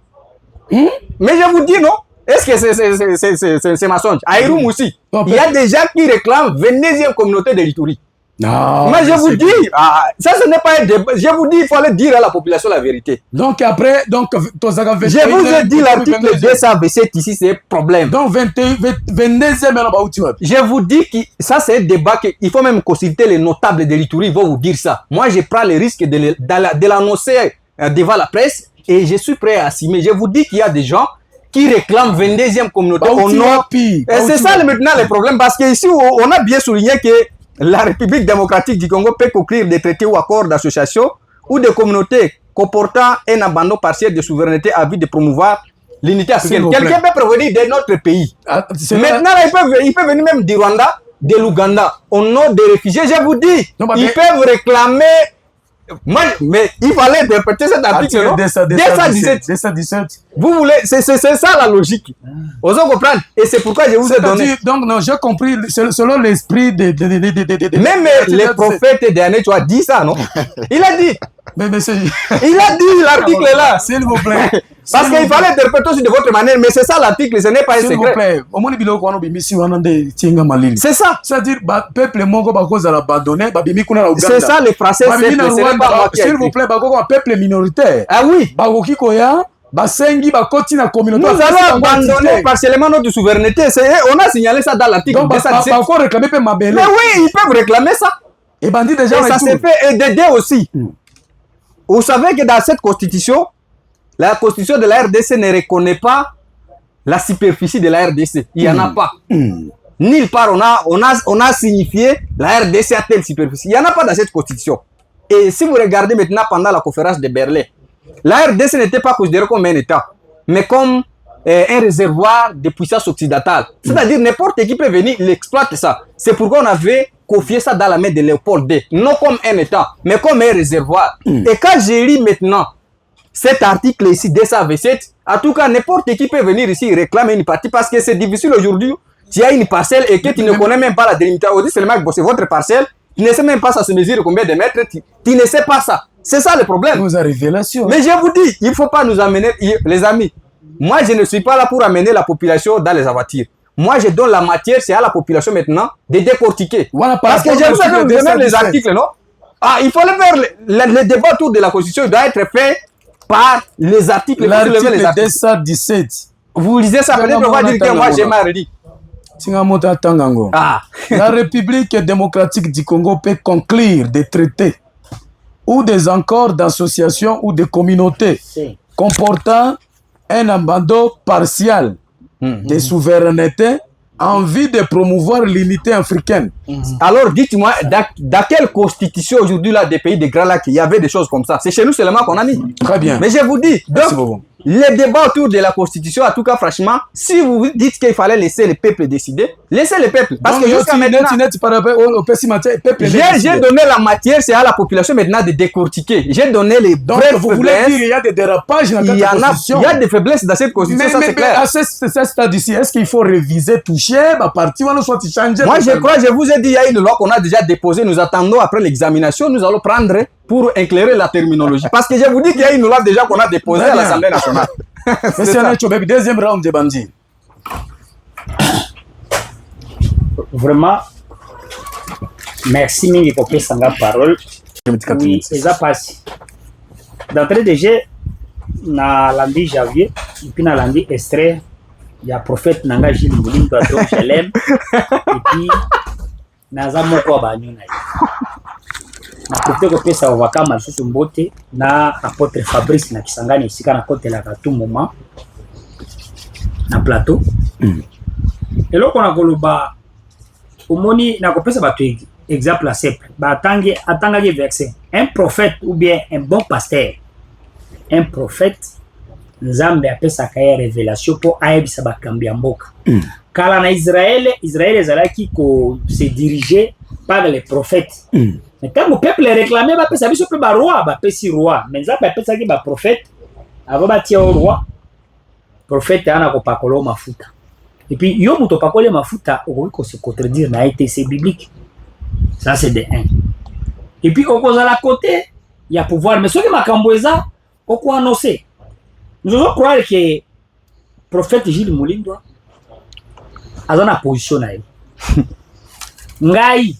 Mais je vous dis non. Est-ce que c'est mensonge? À Irum aussi. Il y a des gens qui réclament 22e communauté de l'Ituri. Non, mais je vous dis, ça ce n'est pas un débat. Je vous dis, il fallait dire à la population la vérité. Donc après, je vous ai dit l'article 227 ici, c'est problème. Donc 22e, je vous dis que ça c'est un débat qu'il faut même consulter les notables de l'Ituri, ils vont vous dire ça. Moi je prends le risque de l'annoncer devant la presse et je suis prêt à assumer. Je vous dis qu'il y a des gens qui réclament 22e communauté au nord. Et c'est ça maintenant le problème parce qu'ici on a bien souligné que la République démocratique du Congo peut conclure des traités ou accords d'association ou des communautés comportant un abandon partiel de souveraineté à vue de promouvoir l'unité africaine. Quelqu'un peut provenir de notre pays. Maintenant, il peut venir même du Rwanda, de l'Ouganda, au nom des réfugiés. Je vous dis, ils peuvent réclamer... mais il fallait interpréter cet article, non? 217. Vous voulez, c'est ça la logique. Vous comprenez? Et c'est pourquoi je vous ai donné. Donc, non, j'ai compris, selon l'esprit Même les prophètes derniers, tu as dit ça, non? Il a dit. Mais monsieur... Il a dit l'article là. S'il vous plaît. Parce qu'il fallait interpréter aussi de votre manière, mais c'est ça l'article, ce n'est pas un secret. C'est ça. C'est-à-dire, peuple mongo bakoza l'abandonner, babimi kuna na Uganda. C'est ça les Français, s'il vous plaît, bako un peuple minoritaire. Ah oui. Bakoki koya, basengi bakoti na communauté. Nous allons abandonner partiellement notre souveraineté. On a signalé ça dans l'article. Donc, bako réclamer pe mabele. Mais oui, ils peuvent réclamer ça. Et bandit déjà. Et ça s'est fait et d'aider aussi. Vous savez que dans cette constitution, la constitution de la RDC ne reconnaît pas la superficie de la RDC. Il n'y en a pas. Nulle part on a signifié la RDC à telle superficie. Il n'y en a pas dans cette constitution. Et si vous regardez maintenant pendant la conférence de Berlin, la RDC n'était pas considérée comme un État, mais comme un réservoir de puissance occidentale. C'est-à-dire n'importe qui peut venir, il exploite ça. C'est pourquoi on avait confié ça dans la main de Léopold II. Non comme un État, mais comme un réservoir. Et quand j'ai lu maintenant cet article ici, 227, en tout cas, n'importe qui peut venir ici et réclamer une partie parce que c'est difficile aujourd'hui. Tu as une parcelle et que tu ne connais même pas la délimitation. On dit seulement que c'est votre parcelle. Tu ne sais même pas ça se mesure combien de mètres. Tu ne sais pas ça. C'est ça le problème. Nos révélations. Mais je vous dis, il ne faut pas nous amener, les amis. Moi, je ne suis pas là pour amener la population dans les avatires. Moi, je donne la matière, c'est à la population maintenant de décortiquer. Voilà, parce que je vous ai donné les articles, non? Ah, il faut le faire. Le débat autour de la Constitution doit être fait par les articles. L'article 217. Vous lisez ça, peut-être on va dire que moi, j'ai mal dit. La République démocratique du Congo peut conclure des traités ou des accords d'association ou de communautés comportant un abandon partiel de souveraineté en vue de promouvoir l'unité africaine. Alors, dites-moi, dans quelle constitution aujourd'hui là, des pays de Grand Lac, il y avait des choses comme ça? C'est chez nous seulement qu'on a mis. Très bien. Mais je vous dis, Merci donc, beaucoup. les débats autour de la constitution, en tout cas, franchement, si vous dites qu'il fallait laisser le peuple décider, laissez le peuple. Parce que jusqu'à maintenant, j'ai donné la matière, c'est à la population maintenant de décortiquer. J'ai donné les Donc, vraies vous voulez faiblesses. dire qu'il y a des dérapages dans Il y, cette en a, constitution? il y a des faiblesses dans cette constitution, ça c'est clair. À ce stade ici, est-ce qu'il faut réviser, toucher, à partir où soit changer? Moi, je crois, je vous ai dit, il y a une loi qu'on a déjà déposée. Nous attendons après l'examination, nous allons prendre pour éclairer la terminologie. Parce que je vous dis qu'il y a une loi déjà qu'on a déposée à l'Assemblée nationale. C'est un deuxième round de bandit. Vraiment, merci mingi pour la parole. Oui, eza pasi. D'entrée de jeu, na lundi janvier, et puis na lundi extrait, il y a prophète Nanga Gilles Moulindo, donc je l'aime. Et puis, naza moko banyo na ye. Na profite ko pesa ovaka masusu mbote na apôtre Fabrice na Kisangani esika na kote la tout moment na plateau. Eloko na koloba omoni na kopesa bato exemple simple ba atangaki verset un prophète ou bien un bon pasteur, un prophète nzambe apesaka ye révélation pour ayebisa bakambi ya mboka. Kala na Israël ezalaki ko se diriger par les prophètes. Mais quand le peuple réclamait, bah ça biso pe ba roi, bah pesi roi. Mais nzambe apesaki ba prophète avant batia au roi. Prophète ana ko pakolo mafuta. Et puis yo muto pakole mafuta okoki ko se contredire na été c'est biblique. Ça c'est de 1. Et puis au cause à la côté, il y a pouvoir mais ce que makambo eza oko annoncer. Nous allons croire que prophète Gilles Moulindo azana position na ye. Ngai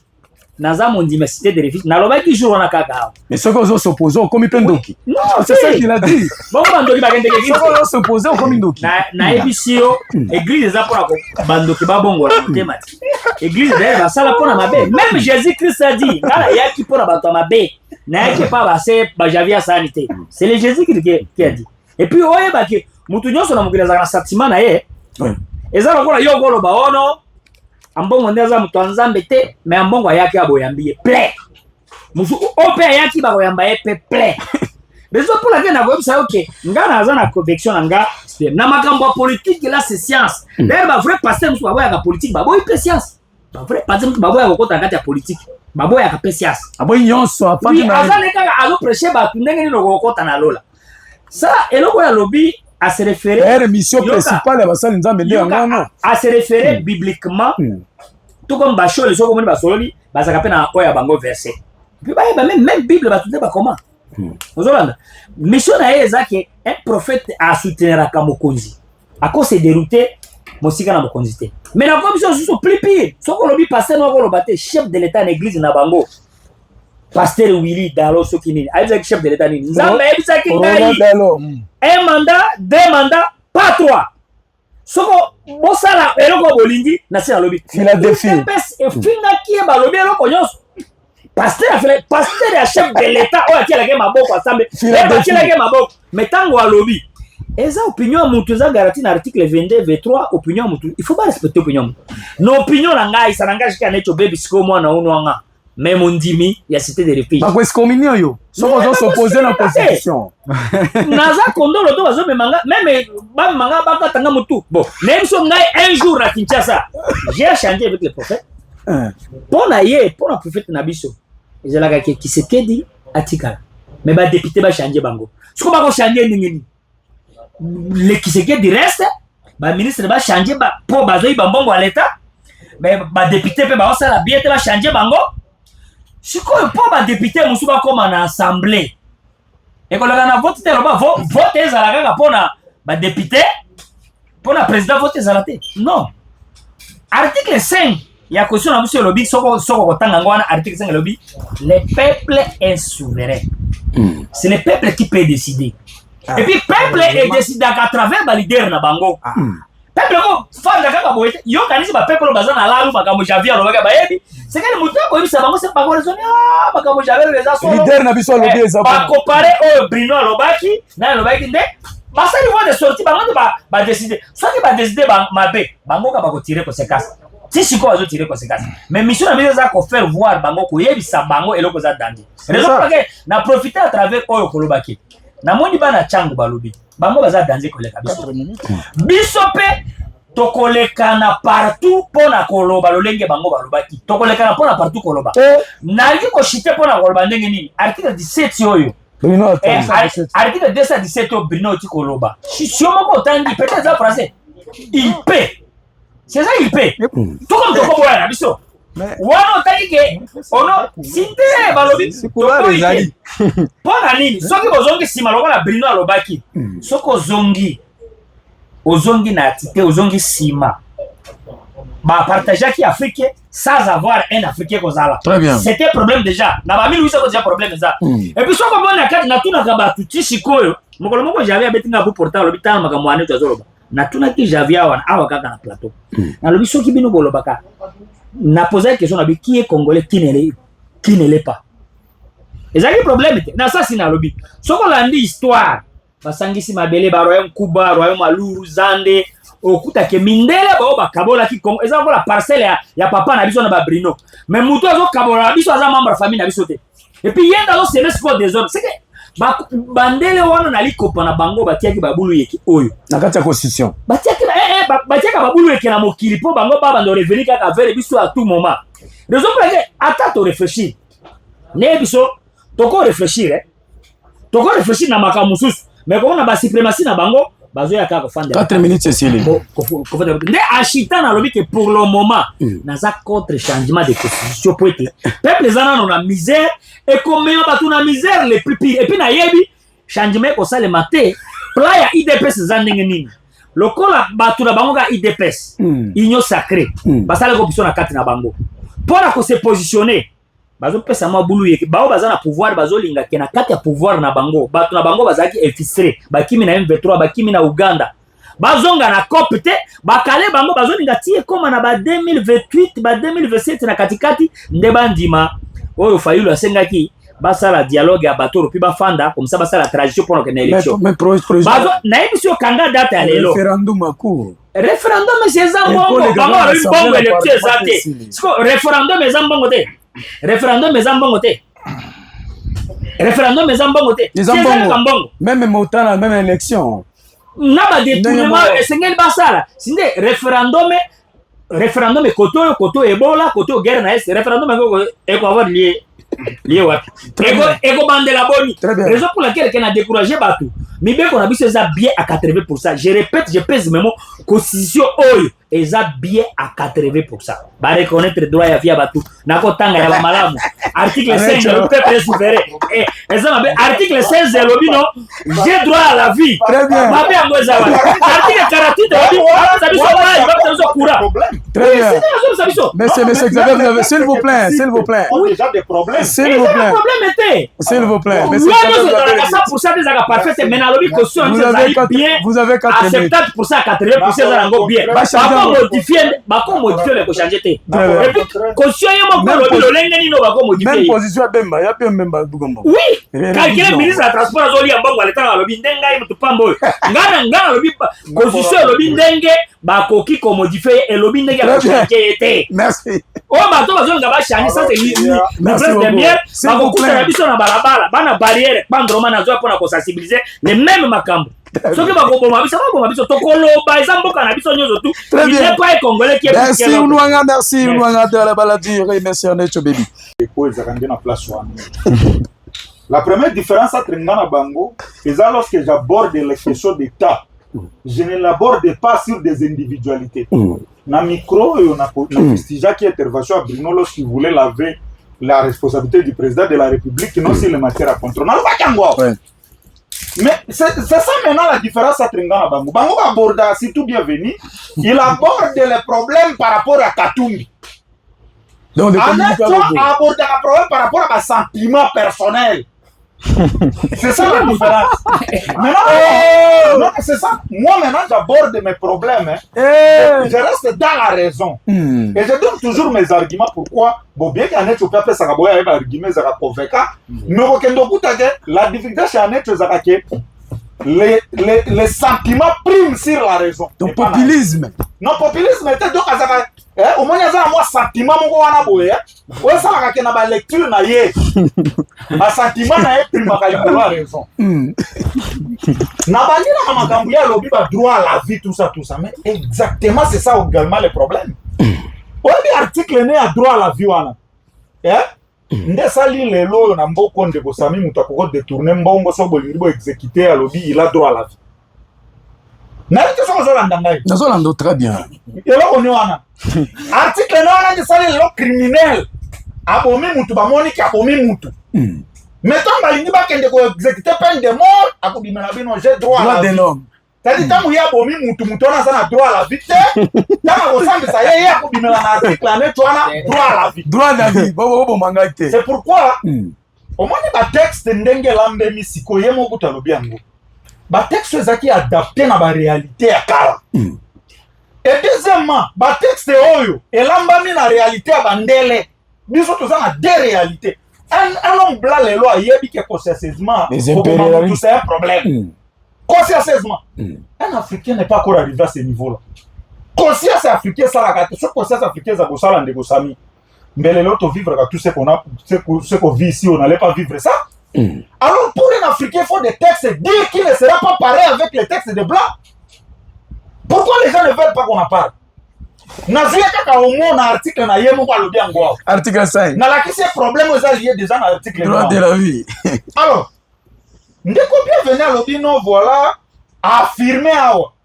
naza mon diversité de réfugiés nalobaki jour na kaka. Mais ce qu'on s'oppose au comité Ndoki. Non, c'est ça qu'il a dit. Bon bandoki bagende ke. Ce qu'on s'oppose au comité Ndoki. Na ebisio église eza pour bandoki babongo na thématique. Église eza sala pour na mabe. Même Jésus-Christ a dit, ngala yaki pour na bato mabe. Na yaki pas basé ba javia sanité. C'est le Jésus qui a dit. Et puis oye ba ke mutu nyonso na mukila za na satima na ye. Eza lokola yo golo baono. Ambongo ndeza mutu nzambe te mais ambongo ayaki aboyambiye ple musu ope ayaki bakoyamba ye pe ple bezo pour la na ko bisa OK ngana azana conviction nga na makambo politique là c'est science d'ailleurs ba vrai pasteur musu baboya ka politique baboyi pe science ba vrai pasteur musu baboya ko kota ngati ya politique baboya ka pe science aboyi nyonso afandi na azana kaka azo prêcher ba ndenge ni loko kota na lola ça eloko ya lobby à se référer mission principale ya basali nzambe nde ngano à se référer bibliquement tout comme bacho les soko moni basololi bazaka pe na oya bango verset puis ba même bible ba tout ba comment ozolanda mission na ezake un prophète a soutenir ka mokonzi à cause c'est dérouté mosika na mokonzi te mais na comme so plus pire soko lobi pasteur no ko lobate chef de l'état en église na bango pasteur Willy Dalo sokini aïe chef de l'état ni nzambe ebisaki ngai un mandat, 2 mandats, pas 3. Soko bosala eloko bolingi na sina lobi. Philadelphie. Et finga qui est balobi eloko nyonso. Pasteur ya chef de l'état o atia la maboko ensemble. Philadelphie la maboko. Mais tango alobi. Eza opinion mutu za garantie na article 22 V3 opinion mutu. Il faut pas respecter opinion. No opinion na ngai sanangashi kana echo baby siko mwana unwanga. Même on dit ya cité de refuge. Ba kwesi communion yo. Soko zo s'opposer na constitution. Naza kondolo to bazo memanga même ba manga ba tanga mutu. Bon, même si ngai un jour à Kinshasa, j'ai changé avec le prophète. Pour la prophète Nabiso. Ils ont qui s'était dit atikala. Mais ba député ba changer bango. Ce qu'on va changer ningini. Le qui s'était dit reste, ba ministre ba changer ba pour bazo ba mbongo à l'état. Mais ba député pe ba osala bien te ba changer bango. Si quoi pour ba député musuba comme en assemblée et quand on a voté vote ezalaka pour na ba député pour na président vote ezalate non article 5 il y a question na monsieur lobby soko kotanga ngwana article 5 lobby le peuple est souverain c'est le peuple qui peut décider et puis peuple est décidé à travers ba leader na bango peuple ko fanda kaka boyete yo kanisi ba peuple bazana lalu makambo javia lobaka bayebi c'est que mutu ko yibisa bango c'est pas raison makambo javia les aso leader na biso lobby eza ba comparer au Bruno lobaki na lobaki nde basali voie de sortie bango ba décider soki ba décider mabe bango ka ba ko tirer conséquence ti siko bazo tirer conséquence mais mission na biso za ko faire voir bango ko yebisa bango eloko za danger raison pour que na profiter à travers oyo kolobaki na moni bana changu balobi bango baza danger koleka biso pe tokolekana partout pona koloba lolenge bango balobaki tokolekana pona partout koloba nali ko chite pona koloba ndenge nini article 17 oyo article 217 oyo Bruno ti koloba si moko otangi peut-être ça français il paie c'est ça il paie tout comme toko boya na biso wana otangi ke ono sinte balobi toko ezali pona nini soki bozongi sima lokola Bruno alobaki soki ozongi na atite ozongi sima ba partager qui Afrique sans avoir un Africain kozala c'était problème déjà na ba 1800 déjà problème ça et puis soko bona kati na tuna ka batu tishikoyo mokolo moko j'avais abetinga pour portal l'hôpital makamwane to zoloba na tuna ki j'avais awa kaka na plateau na lobi soki bino bolobaka na poser la question na bi qui est congolais qui ne l'est pas ezali problème na ça c'est na lobi soko landi histoire basangisi mabele ba royaume Kuba royaume Maluru Zande okuta ke mindele bao bakabola ki Congo eza la parcelle ya papa na biso na ba Bruno mais muto azo kabola biso aza membre famille na biso te et puis yenda zo c'est sport des autres c'est que bandele wana na likopa na bango batiaki babulu yeki oyo na kati ya constitution batiaki batiaka babulu yeki na mokili po bango baba ndo revenir kaka vers biso à tout moment raison pour laquelle attends to réfléchir ne biso toko réfléchir na makamususu mais comment on a suprématie na bango bazo ya kaka fanda 4 minutes c'est silé nde achita na lobi que pour le moment naza contre changement de constitution pour être peuple zana na misère et comme batu na misère les plus pire et puis na yebi changement ko sale maté plan ya IDPS zandenge nini lokola batu na bango ka IDPS union sacrée basala ko biso na kati na bango pour ko se positionner bazo pesa mabulu yeke bao bazana pouvoir bazo linga kena kati ya pouvoir na bango batu na bango bazaki infiltré bakimi na M23 bakimi na Uganda bazonga na copte bakale bango bazo linga tie koma na ba 2028 ba 2027 na katikati nde bandima oyo Fayulu asengaki basala dialogue ya batoro puis bafanda comme ça basala transition pour na élection bazo na émission kanga date ya lelo référendum c'est ça bongo bango bongo élection zate siko référendum c'est bongo te référendum ezambongo te même motana même élection na ba détournement esengeli basala sinde référendum koto ebola koto guerre na est référendum eko avoir lié wapi eko bandela boni raison pour laquelle qu'on a découragé batu mibe qu'on a vu ça bien à 80%. Je répète, je pèse mes mots, constitution oyo eza bien à 80%. Ba reconnaître droit ya via batu nako tanga ya malamu. Article 5 le peuple est souverain. Et article 16 lobi non, j'ai droit à la vie. Très bien. Mabe ngoza wa. Article 48 lobi ça biso pas, il va faire courant. Très bien. Monsieur Xavier, s'il vous plaît. On a déjà des problèmes. S'il vous plaît. S'il vous plaît. Monsieur Xavier, 100% parfait, mais na lobi caution vous avez 4 à 70% à 80% za ngo bien. Bako modifier le ko changer te. Et puis caution yemo ko lobi lolenge ni no bako modifier. Même position ya Bemba, ya pe Bemba Bugombo. Oui. Quelqu'un ministre de transport azoli ya mbongo aleta lobi ndenga yimu tupambo. Ngana lobi constitution lobi ndenge bako ki ko modifier et lobi ndenge ya changer te. Merci. Oh bato bazonga ba changer ça c'est la place de bien. Bako kuta biso na balabala, bana barrière, bandroma na zo pour sensibiliser les mêmes makambo. Soki bakoboma biso tokoloba eza mboka na biso nyozo tu il n'est pas congolais qui est merci Unwanga de la baladi merci Anecho baby la première différence entre Ngana Bango c'est lorsque j'aborde les questions d'État je ne l'aborde pas sur des individualités na micro et on a prestigé qui intervention à Bruno lorsqu'il voulait laver la responsabilité du président de la République non sur les matières à contrôle mais c'est ça maintenant la différence entre Ngana Bango. Bango aborde, si tout bienvenu, il aborde les problèmes par rapport à Katumbi. En même temps, aborde les problèmes par rapport à sentiment personnel. C'est ça la différence. Maintenant, non, c'est ça. Moi maintenant j'aborde mes problèmes. Je reste dans la raison. Et je donne toujours mes arguments pourquoi. Bon, bien qu'il y en ait qui peut faire ça, il y a des arguments qui sont convaincants. Mais la difficulté chez Annette, c'est que les sentiments priment sur la raison. Donc populisme. Non, populisme était donc au moins il y a un sentiment mon wana boye. Ouais ça va que na ba lecture na ye. Ba sentiment na ye prime ka la raison. Na ba ni na makambo ya lobi ba droit à la vie tout ça mais exactement c'est ça également le problème. Ouais bi article né à droit à la vie wana. Nde sali lelo na mboko ndeko sami mutu akoko détourner mbongo so bolingi bo exécuter alobi il a droit à la vie. N'allez pas sur l'andamai. Nous allons très bien. Et là on est wana. Article non on a sali le criminel. Abomi mutu ba monique abomi mutu. Mettons balingi ba kende ko exécuter peine de mort akobimela bino j'ai droit à la vie. C'est-à-dire tant ya abomi mutu on a ça droit à la vie. Tant ko sambe ça ya akobimela na article na twana droit à la vie. Droit à la vie. Bo mangate. C'est pourquoi au moins ba texte ndenge lambe misiko yemo kutalobi yango. Ba texte ezaki adapté na ba réalité ya kala. Et deuxièmement, ba texte oyo elambami na réalité ya bandele. Biso toza na deux réalités. Un homme blanc lelo ayebi ke consciencement c'est un problème. Consciencement. Un Africain n'est pas encore arrivé à ce niveau-là. Conscience africaine ça la gâte. Ce conscience africaine ça ça ndeko sami. Mais les autres vivre avec tout ce qu'on a, ce qu'on vit ici, on n'allait pas vivre ça. Alors pour un Africain, il faut des textes dire qu'il ne sera pas pareil avec les textes des Blancs. Pourquoi les gens ne veulent pas qu'on en parle? Article 5. Problème aux liés déjà dans l'article. Droit de la vie. Alors, ndeko bien venir à l'obino, voilà, affirmer,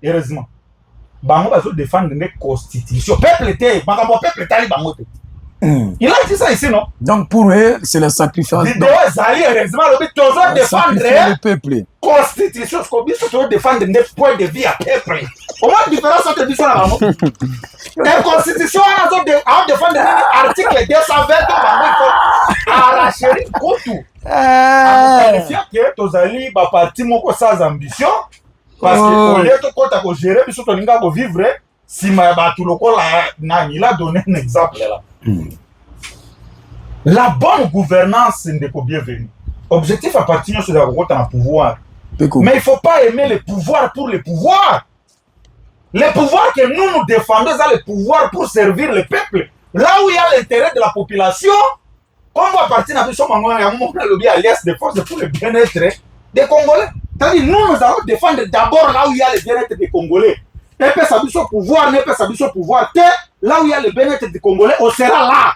heureusement. Bango va se défendre une constitution. Peuple était, peuple était, bango était. Il a dit ça ici, non? Donc pour eux, c'est le sacrifice. Vidéo Zali, heureusement, le défendre le peuple. Constitution, ce qu'on dit, c'est défendre des points de vie à peuple. Au moins, différence entre les la Constitution, on a défendre l'article 220, il faut arracher tout. Il faut que Tozali, parti moko sans ambition, parce que au lieu de gérer, il faut vivre. Si il a donné un exemple là. La bonne gouvernance n'est pas bienvenue. Objectif appartient sur le pouvoir. Mais il ne faut pas aimer le pouvoir pour le pouvoir. Le pouvoir que nous défendons, c'est le pouvoir pour servir le peuple. Là où il y a l'intérêt de la population, comme on appartient à l'Alliance de force pour le bien-être des Congolais. C'est-à-dire nous allons défendre d'abord là où il y a le bien-être des Congolais. Ne peut s'habiller au pouvoir, ne peut s'habiller au pouvoir. Là où il y a le bien-être des Congolais, on sera là.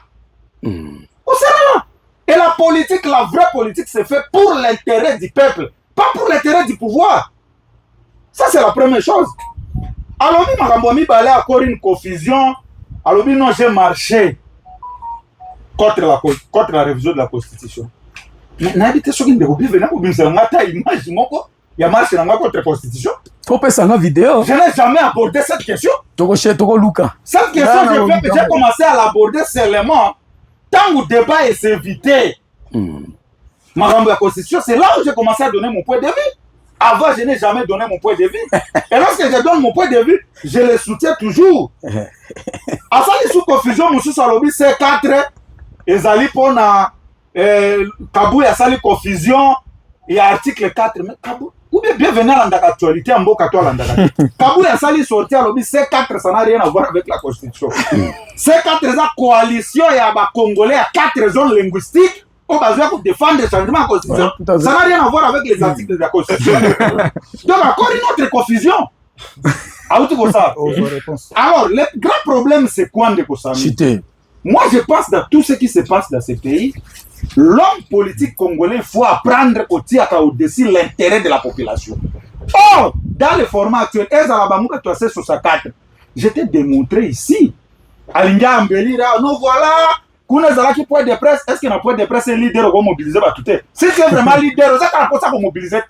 On sera là. Et la politique, la vraie politique, c'est fait pour l'intérêt du peuple, pas pour l'intérêt du pouvoir. Ça, c'est la première chose. Alors, il y a encore une confusion. Alors, non, j'ai marché contre la révision de la Constitution. Mais il y a des choses qui ne peuvent pas image. Il y a marché contre la Constitution. Vidéo. Je n'ai jamais abordé cette question. Cette question, j'ai commencé à l'aborder seulement tant que le débat est évité. La Constitution, c'est là où j'ai commencé à donner mon point de vue. Avant, je n'ai jamais donné mon point de vue. Et lorsque je donne mon point de vue, je le soutiens toujours. À ça, il y a sous confusion, M. Salobi, c'est 4. Et Zali pour Kabou, il y a ça, confusion. Il y a article 4. Mais Kabou, ou bien bienvenue à l'actualité, en beau cato à l'actualité. Kabou, il y a ça, il sorti à l'objet, C4, ça n'a rien à voir avec la Constitution. C4, c'est la coalition, il y a des Congolais à 4 zones linguistiques. On va défendre le changement de la Constitution. Ça n'a rien à voir avec les articles de la Constitution. Donc, encore une autre confusion. Alors, le grand problème, c'est quoi, Ndekosami? Moi, je pense dans tout ce qui se passe dans ce pays, l'homme politique congolais, il faut apprendre au-dessus l'intérêt de la population. Or, dans le format actuel, je t'ai démontré ici. Alinga Ambelira, nous voilà. Qui point de presse, est-ce qu'il y a un point de presse un leader qui mobiliser tout? Si c'est vraiment leader, ça quand ça mobiliser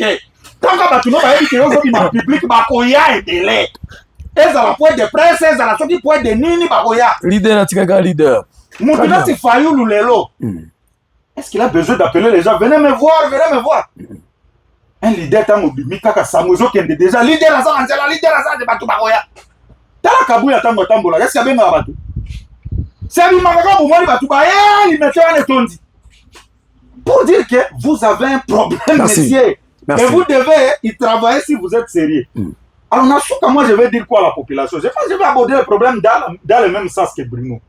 tant que tu n'as pas dit que le public bakoya et délai. Est-ce la point de presse, est-ce la sortie point de nini bakoya? Leader atika leader. Maintenant c'est Fayou Lelo. Est-ce qu'il a besoin d'appeler les gens? Venez me voir, venez me voir. Un leader tant mobiliser kaka Samuzo qui est déjà leader à ça, leader à ça de batu bakoya. Tala Kabuya tango tambola, est-ce qu'il y a bien batu? Pour dire que vous avez un problème, monsieur. Merci. Et vous devez y travailler si vous êtes sérieux. Alors, Nashuka, moi, je vais dire quoi à la population? Je pense que je vais aborder le problème dans le même sens que Bruno.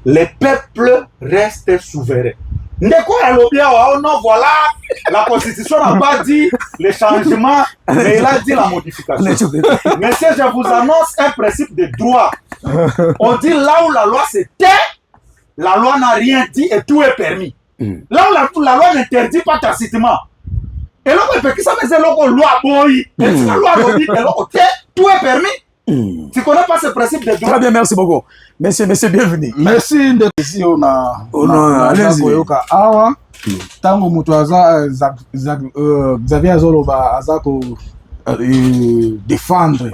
Les peuples restent souverains. Ndeko Alobia, oh non, voilà, la constitution n'a pas dit le changement, mais il a dit la modification. Monsieur, je vous annonce un principe de droit. On dit là où la loi se tait, la loi n'a rien dit et tout est permis. Là où la loi n'interdit pas tacitement. Et là, on peut que ça me dit loi boy. Et si la loi dit tout est permis. Tu connais pas ce principe de droit? Très bien, merci beaucoup. Monsieur, bienvenue. Merci ndesi ona allez-y. koyoka awa tango mutu aza Xavier azoloba aza ko défendre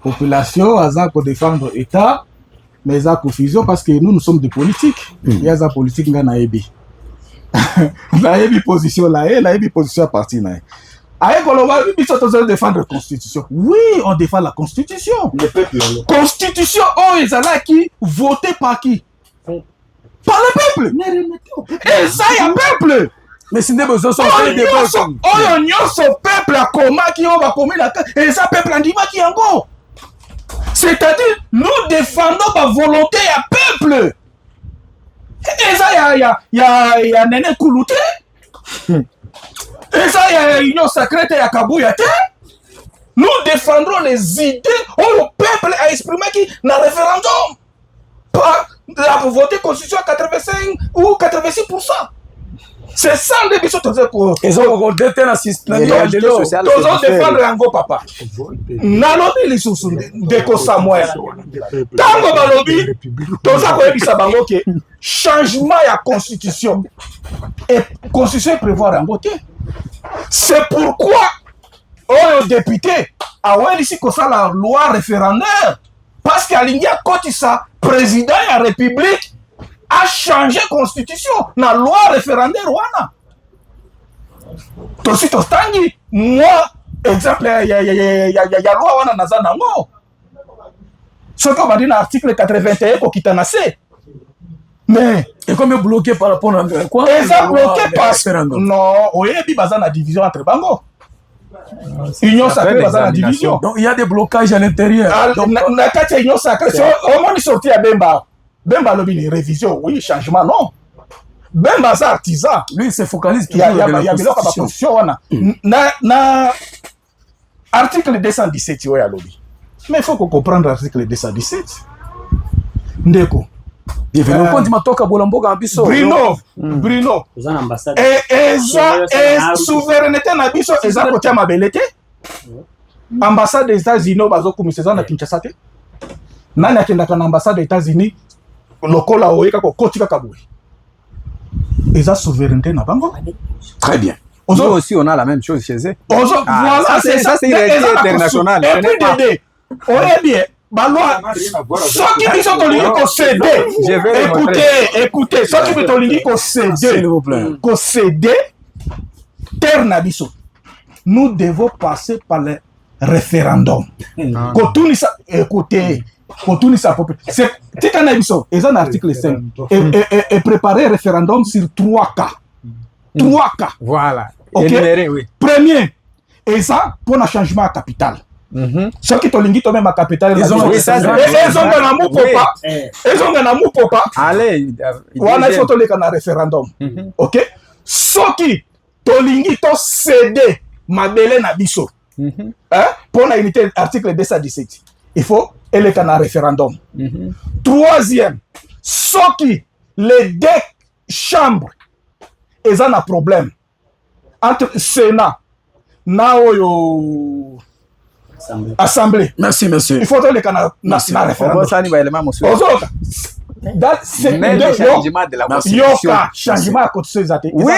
population, aza ko défendre état, mais aza confusion parce que nous sommes des politiques. Il y a des politiques nga naebi. Naebi position là, naebi position à partir là. Aïe, on défendre la Constitution. Oui, on défend la Constitution. Le peuple. Constitution, oh, ils allaient qui? Voté par qui? Par le peuple. Et ça, il y a peuple. Mais si nous besoin son peuple à comment qui on va commettre la carte. Et ça, peuple en dit qui encore. C'est-à-dire, nous défendons la volonté à peuple. Et ça, il y a Néné Koulouté. Et ça, il y a l'Union sacrée à Kabouya. Nous défendrons les idées où le peuple a exprimé qui dans le référendum. Pas la voter constitution à 85 ou 86%. C'est ça le débat pour. Ils ont regardé un système Tous défendre Ango papa. Nalobi les sous de Samuel. Tango balobi, tous a quoi bisa bango que changement à constitution. Et constitution prévoir en voter. C'est pourquoi le député a ici que ça la loi référendaire parce qu'Alingia Kotissa président de la République a changé la constitution dans la loi référendaire wana. Tosi tostangi moi exemple il y a loi wana nazana ngo. Ce qu'on va dire dans l'article 81 pour quitter. Mais et comme bloqué par rapport à quoi? Et ça bloqué par non, oui, il y a une division entre bango. Union sacrée dans la division. Donc il y a des blocages à l'intérieur. Donc na kati union sacrée, au moins sorti à Bemba. Bemba lobi révision, oui, changement non. Bemba c'est artisan. Lui il se focalise il y a biloko ba position wana. Na article 217 yo ya lobi. Mais il faut qu'on comprenne l'article 217. Ndeko Bruno et souveraineté na biso eza kotia mabele te. Ambassade des États-Unis bazo komisa na Kinshasa te. Nani akendaka na ambassade des États-Unis lokola oyeka ko kotika kabwe. Eza souveraineté na bango. Très bien. Nous aussi on a la même chose chez eux. Voilà, c'est ça, c'est international. Et puis Dédé, on est bien. Baloi, ceux qui sont au CD, écoutez, ceux qui sont au CD, s'il vous plaît, au CD, terre nabiso, nous devons passer par le référendum. Écoutez, c'est un nabiso, et un article 5, et préparer un référendum sur 3 cas. 3 cas. Voilà. Okay? Oui. Premier, et ça pour un changement à capital. Ceux qui ont lingi même à capital, ils ont popa. Allez, voilà, il faut que les référendum. Ok? Ceux qui ont lingi to cédé mabele na biso. Pour la unité article 217, il faut aller à référendum. Troisième, ceux qui les 2 chambres, ils ont un problème entre Sénat, Assemblée. Merci, monsieur. Il faut que les canards national référendum. Changement à constitution. Oui,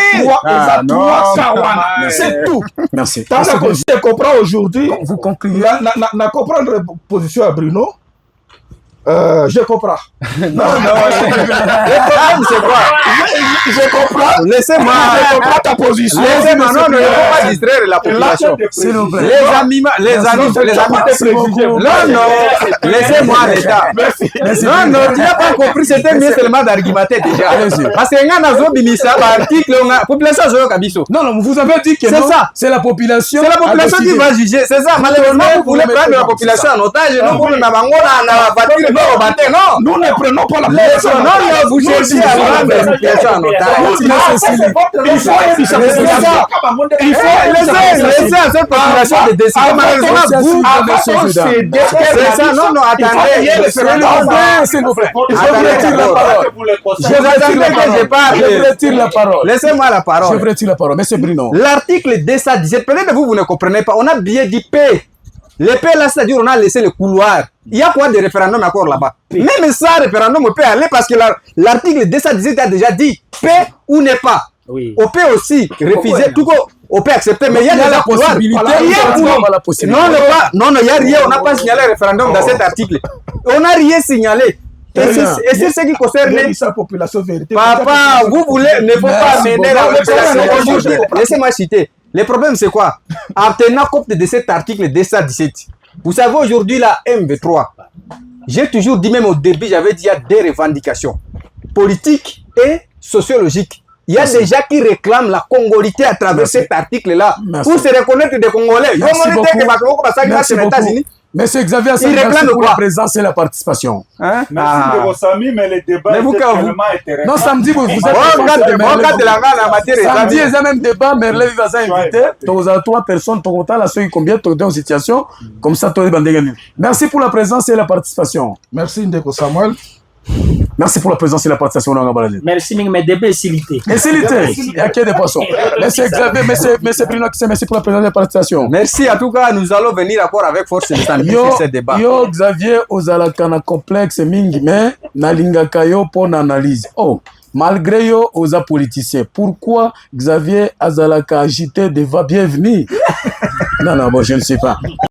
c'est tout. Merci. Tant que je comprends aujourd'hui, vous concluez. Na comprendre la position à Bruno. Je comprends. Non, le problème c'est quoi? Je comprends. Laissez-moi. Je comprends ta position. Laissez-moi. Non, il ne faut pas distraire la population. S'il vous plaît. Les amis, non, laissez-moi l'État. Non, non, tu n'as pas compris, c'était mieux seulement d'argumenter déjà. Parce que quand on a bimisa par article, la population a kabiso. Non, vous avez dit que c'est non, ça. c'est la population. C'est la population qui va juger. C'est ça. Malheureusement, vous voulez prendre la population en otage. Non, vous n'avez pas non. Nous ne prenons pas la population. Non, vous cherchez à prendre la population en otage. Il faut laisser à cette population de décider. Malheureusement, vous, c'est ça. Non, attendez. S'il vous plaît. Je retire la parole. Laissez-moi la parole. Je retire la parole. Monsieur Bruno. L'article 217, peut-être que vous ne comprenez pas. On a bien dit paix. Les paix là, c'est-à-dire on a laissé le couloir. Il y a quoi de référendum encore là-bas? Même ça, référendum, on peut aller parce que l'article 217 a déjà dit paix ou n'est pas. Oui. On peut aussi refuser, tout cas, on peut accepter, mais il y a la possibilité. Non, il n'y a rien, on n'a pas signalé le référendum dans cet article. On n'a rien signalé. Et c'est ce qui concerne sa population vérité. Papa, vous voulez, ne faut pas mener la population. Laissez-moi citer. Le problème, c'est quoi? En tenant compte de cet article 217, vous savez, aujourd'hui, la MV3, j'ai toujours dit, même au début, j'avais dit, il y a des revendications politiques et sociologiques. Il y a des gens qui réclament la congolité à travers cet article-là pour se reconnaître des Congolais. Merci beaucoup. Monsieur Xavier Assane, merci pour la présence et la participation. Merci de vos amis, mais les débats étaient tellement intéressants. Non, samedi, vous êtes samedi, il y a même débat, mais là, il va s'inviter. Tu as 3 personnes, tu as la seule combien tu es en situation. Comme ça, tu es bandé. Merci pour la présence et la participation. Merci, Ndeko Samuel. Merci pour la présence et la participation. Merci, mais débats facilité. Facilité. Il y a que des poissons. Monsieur Xavier, monsieur Bruno, merci pour la présence et la participation. Merci. En tout cas, nous allons venir encore avec force de ce débat. Yo, Xavier, ozalaka na complexe mingi, mais na lingaka yo pour l'analyse. Oh, malgré yo, oza politicien. Pourquoi Xavier azalaka agité de va bienvenue? Non, bon, je ne sais pas.